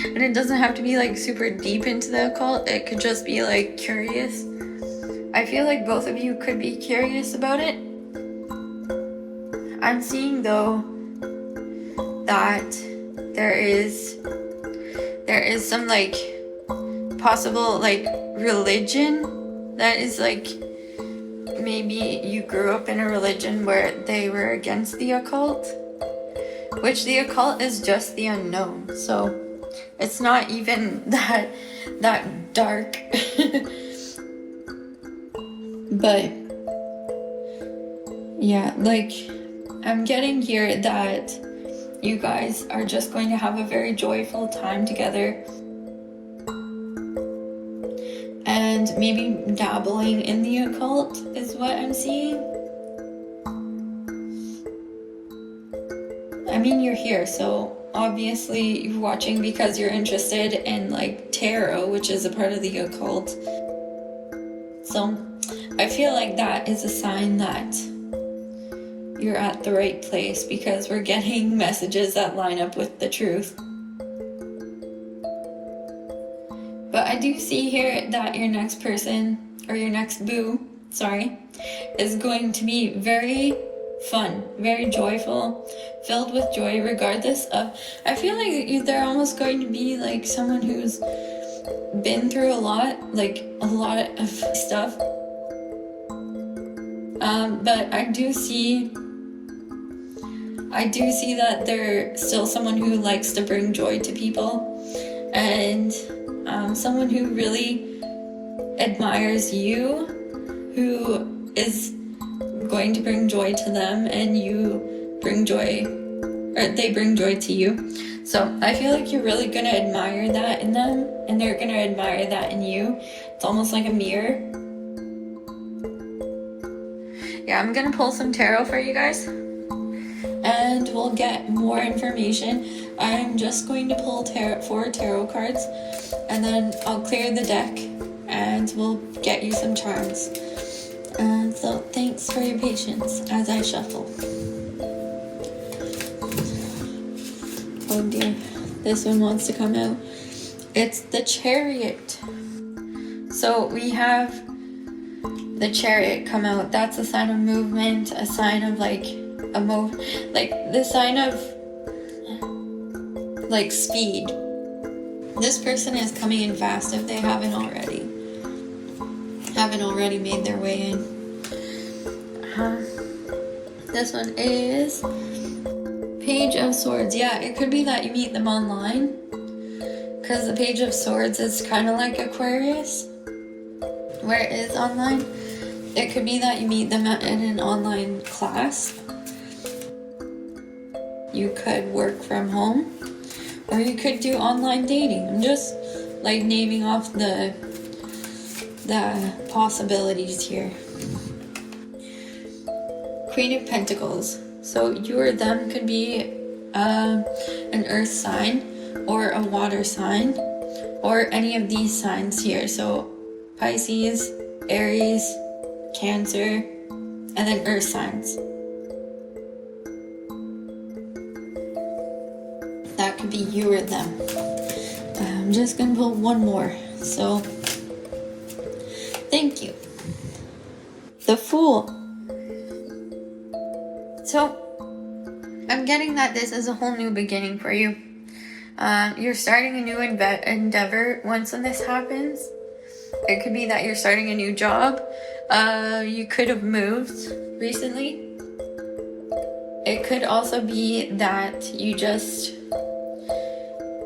And it doesn't have to be like super deep into the occult. It could just be like curious. I feel like both of you could be curious about it. I'm seeing though that there is some like possible like religion that is like, maybe you grew up in a religion where they were against the occult, which the occult is just the unknown. So it's not even that dark. But yeah, like I'm getting here that you guys are just going to have a very joyful time together, and maybe dabbling in the occult is what I'm seeing. I mean, you're here, so obviously you're watching because you're interested in like tarot, which is a part of the occult. So I feel like that is a sign that you're at the right place, because we're getting messages that line up with the truth. But I do see here that your next person, or your next boo, is going to be very fun, very joyful, filled with joy regardless of... I feel like they're almost going to be like someone who's been through a lot of stuff. But I do see that they're still someone who likes to bring joy to people, and someone who really admires you, who is going to bring joy to them, and you bring joy, or they bring joy to you. So I feel like you're really gonna admire that in them, and they're gonna admire that in you. It's almost like a mirror. Yeah, I'm gonna pull some tarot for you guys, and we'll get more information. I'm just going to pull 4 tarot cards, and then I'll clear the deck, and we'll get you some charms. So thanks for your patience as I shuffle. Oh dear, this one wants to come out. It's the Chariot. So we have the Chariot come out. That's a sign of movement, a sign of like the sign of like speed. This person is coming in fast if they haven't already made their way in. This one is Page of Swords. Yeah, it could be that you meet them online, because the Page of Swords is kind of like Aquarius, where it is online. It could be that you meet them in an online class. You could work from home, or you could do online dating. I'm just like naming off the possibilities here. Queen of Pentacles. So you or them could be an earth sign or a water sign, or any of these signs here. So Pisces, Aries, Cancer, and then earth signs. That could be you or them. I'm just gonna pull one more. So, thank you. The Fool. So, I'm getting that this is a whole new beginning for you. You're starting a new endeavor once when this happens. It could be that you're starting a new job. You could have moved recently. It could also be that you just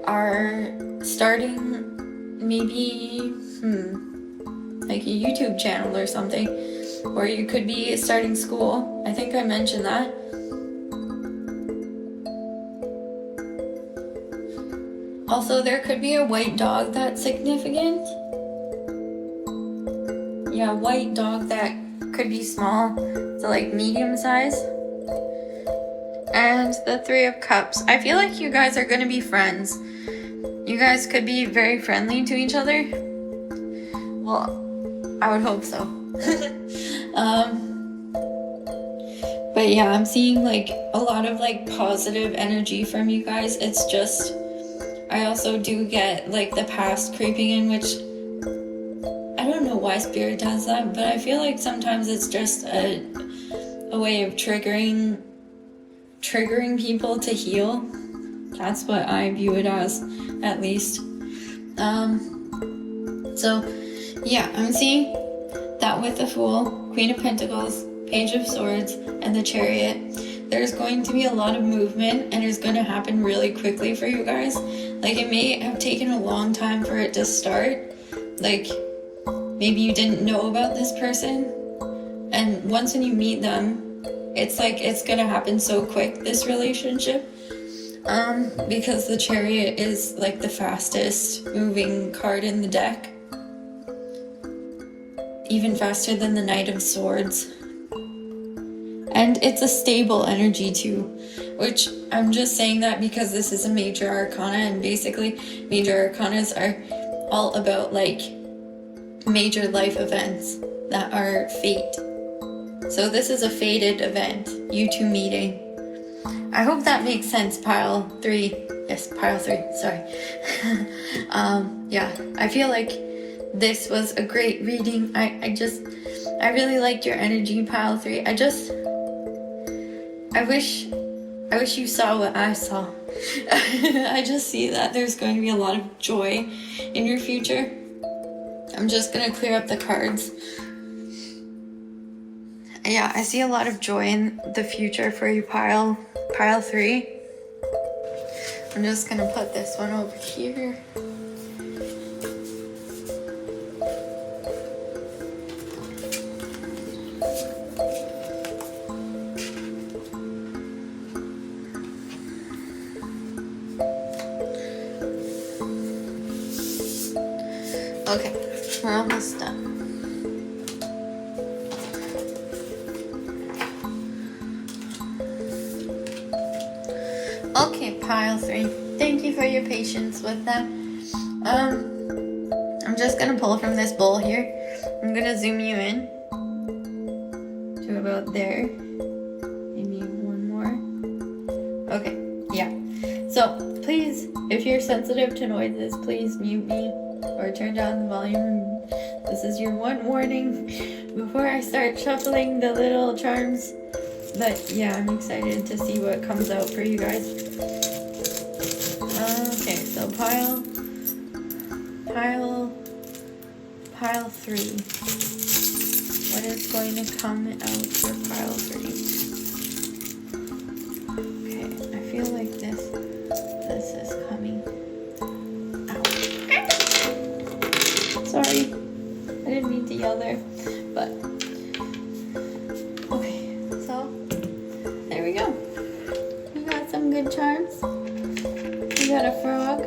are starting maybe like a YouTube channel or something, or you could be starting school. I think I mentioned that. Also, there could be a white dog that's significant. Yeah, white dog that could be small to like medium size. And the Three of Cups. I feel like you guys are going to be friends. You guys could be very friendly to each other. Well, I would hope so. But yeah, I'm seeing like a lot of like positive energy from you guys. It's just, I also do get like the past creeping in, which I don't know why Spirit does that, but I feel like sometimes it's just a way of triggering people to heal. That's what I view it as, at least. So yeah, I'm seeing that with the Fool, Queen of Pentacles, Page of Swords, and the Chariot. There's going to be a lot of movement, and it's going to happen really quickly for you guys. Like, it may have taken a long time for it to start. Like, maybe you didn't know about this person, and once when you meet them, it's like it's gonna happen so quick, this relationship. Because the Chariot is like the fastest moving card in the deck. Even faster than the Knight of Swords. And it's a stable energy too, which I'm just saying that because this is a major arcana, and basically major arcanas are all about like major life events that are fate. So this is a fated event, you two meeting. I hope that makes sense, pile 3. Yes, pile 3, sorry. Yeah, I feel like this was a great reading. I really liked your energy, pile 3. I wish you saw what I saw. I just see that there's going to be a lot of joy in your future. I'm just going to clear up the cards. Yeah, I see a lot of joy in the future for you, pile 3. I'm just going to put this one over here. Okay, we're almost done. Okay, pile 3. Thank you for your patience with that. I'm just gonna pull from this bowl here. I'm gonna zoom you in to about there. Maybe one more. Okay, yeah. So please, if you're sensitive to noises, please mute me or turn down the volume. This is your one warning before I start shuffling the little charms. But yeah, I'm excited to see what comes out for you guys. Okay, so pile 3. What is going to come out for pile 3? Okay, I feel like this is coming out. Sorry, I didn't mean to yell there, but okay, so there we go. We got some good charms. We got a frog.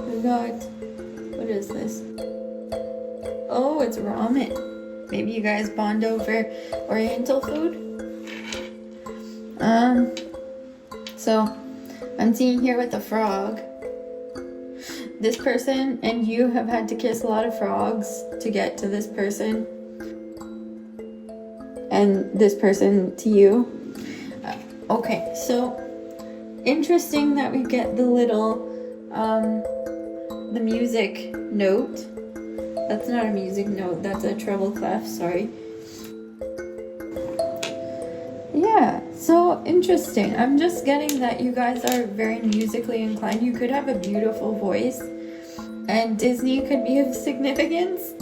We got, what is this? Oh, it's ramen. Maybe you guys bond over Oriental food. So I'm seeing here with the frog this person and you have had to kiss a lot of frogs to get to this person, and this person to you. Okay, so interesting that we get the little the music note. That's not a music note, that's a treble clef, sorry. Yeah, so interesting. I'm just getting that you guys are very musically inclined. You could have a beautiful voice, and Disney could be of significance.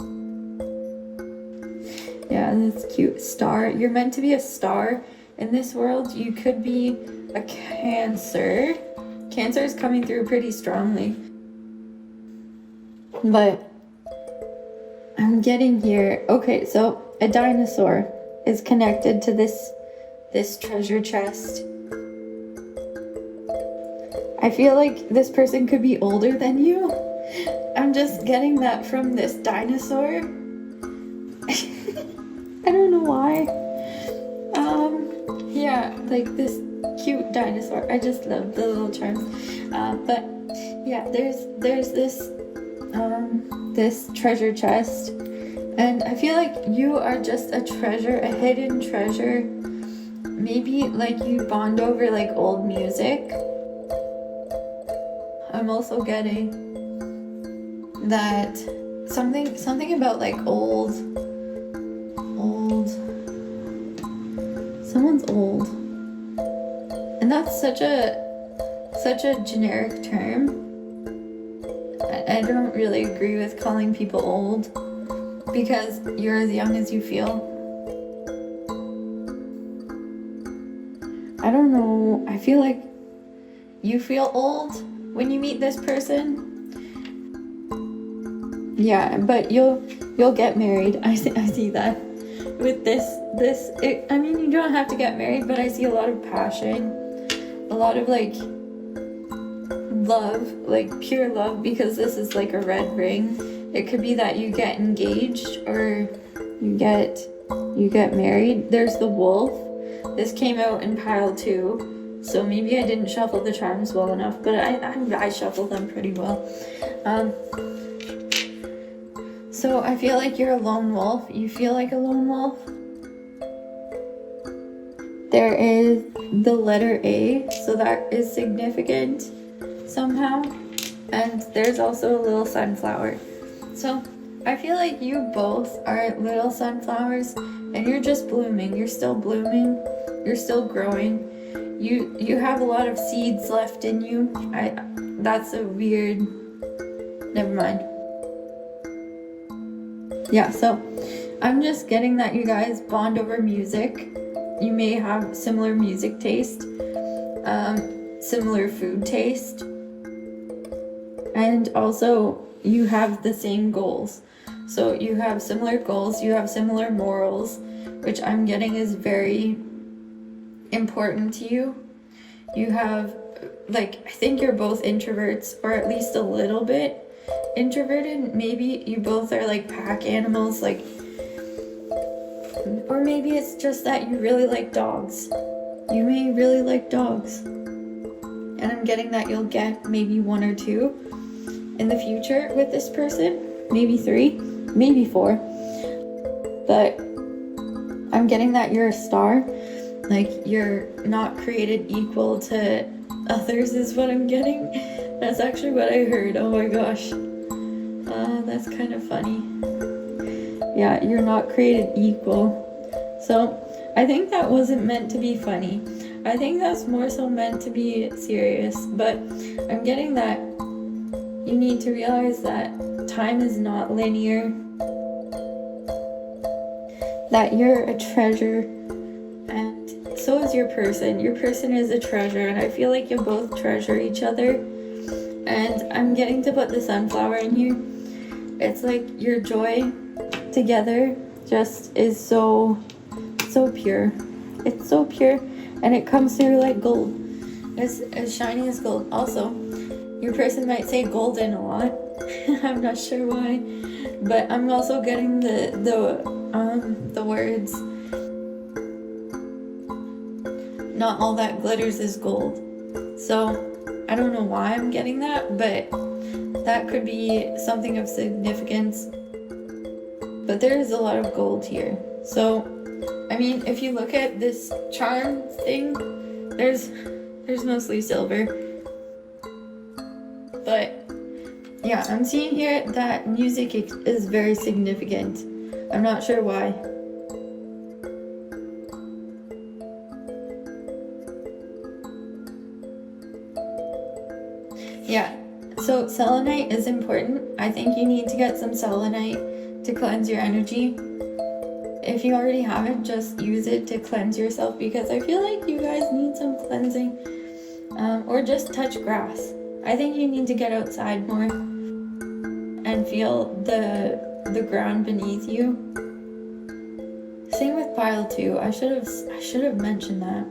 Yeah, that's cute. Star. You're meant to be a star in this world. You could be a Cancer. Cancer is coming through pretty strongly. But I'm getting here. Okay, so a dinosaur is connected to this treasure chest. I feel like this person could be older than you. I'm just getting that from this dinosaur. I don't know why. Yeah, like this cute dinosaur. I just love the little charms. But yeah, there's this this treasure chest, and I feel like you are just a treasure, a hidden treasure. Maybe like you bond over like old music. I'm also getting that something about like old, someone's old, and that's such a generic term. I don't really agree with calling people old, because you're as young as you feel. I don't know, I feel like you feel old when you meet this person. Yeah, but you'll get married. I see that with this. I mean, you don't have to get married, but I see a lot of passion, a lot of like love, like pure love, because this is like a red ring. It could be that you get engaged or you get married. There's the wolf. This came out in pile 2, so maybe I didn't shuffle the charms well enough, but I shuffled them pretty well. So I feel like you're a lone wolf. You feel like a lone wolf. There is the letter A, so that is significant somehow. And there's also a little sunflower. So I feel like you both are little sunflowers, and you're just blooming. You're still blooming. You're still growing. You have a lot of seeds left in you. That's a weird. Never mind. Yeah, so I'm just getting that you guys bond over music. You may have similar music taste, similar food taste, and also you have the same goals. So you have similar goals, you have similar morals, which I'm getting is very important to you. You have, like, I think you're both introverts, or at least a little bit introverted. Maybe you both are like pack animals, like, or maybe it's just that you really like dogs. You may really like dogs, and I'm getting that you'll get maybe 1 or 2 in the future with this person, maybe 3, maybe 4. But I'm getting that you're a star, like you're not created equal to others is what I'm getting. That's actually what I heard. Oh my gosh. That's kind of funny. Yeah, you're not created equal. So I think that wasn't meant to be funny. I think that's more so meant to be serious. But I'm getting that you need to realize that time is not linear. That you're a treasure, and so is your person. Your person is a treasure, and I feel like you both treasure each other. And I'm getting to put the sunflower in here. It's like your joy together just is so pure. It's so pure, and it comes through like gold. It's as shiny as gold. Also, your person might say golden a lot. I'm not sure why, but I'm also getting the words, not all that glitters is gold. So I don't know why I'm getting that, but that could be something of significance. But there is a lot of gold here. So, I mean, if you look at this charm thing, there's mostly silver. But yeah, I'm seeing here that music is very significant. I'm not sure why. Yeah, so selenite is important. I think you need to get some selenite to cleanse your energy. If you already have it, just use it to cleanse yourself, because I feel like you guys need some cleansing. Or just touch grass. I think you need to get outside more and feel the ground beneath you. Same with pile 2. I should have mentioned that.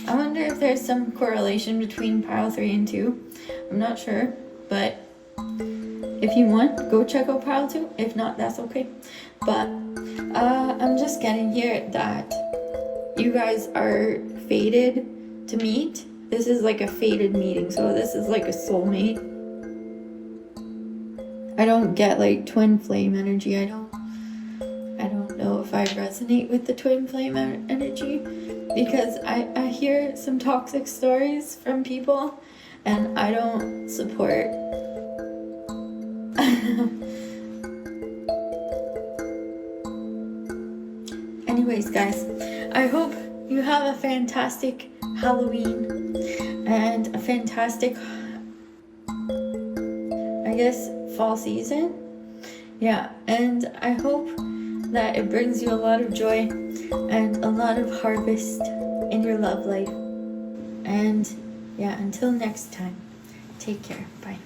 I wonder if there's some correlation between pile 3 and 2. I'm not sure, but if you want, go check out pile 2. If not, that's okay. But I'm just getting here that you guys are fated to meet. This is like a fated meeting, so this is like a soulmate. I don't get like twin flame energy. I don't know if I resonate with the twin flame energy, because I hear some toxic stories from people and I don't support. Anyways, guys, I hope you have a fantastic Halloween and a fantastic, I guess, fall season. Yeah, and I hope that it brings you a lot of joy and a lot of harvest in your love life. And yeah, until next time, take care. Bye.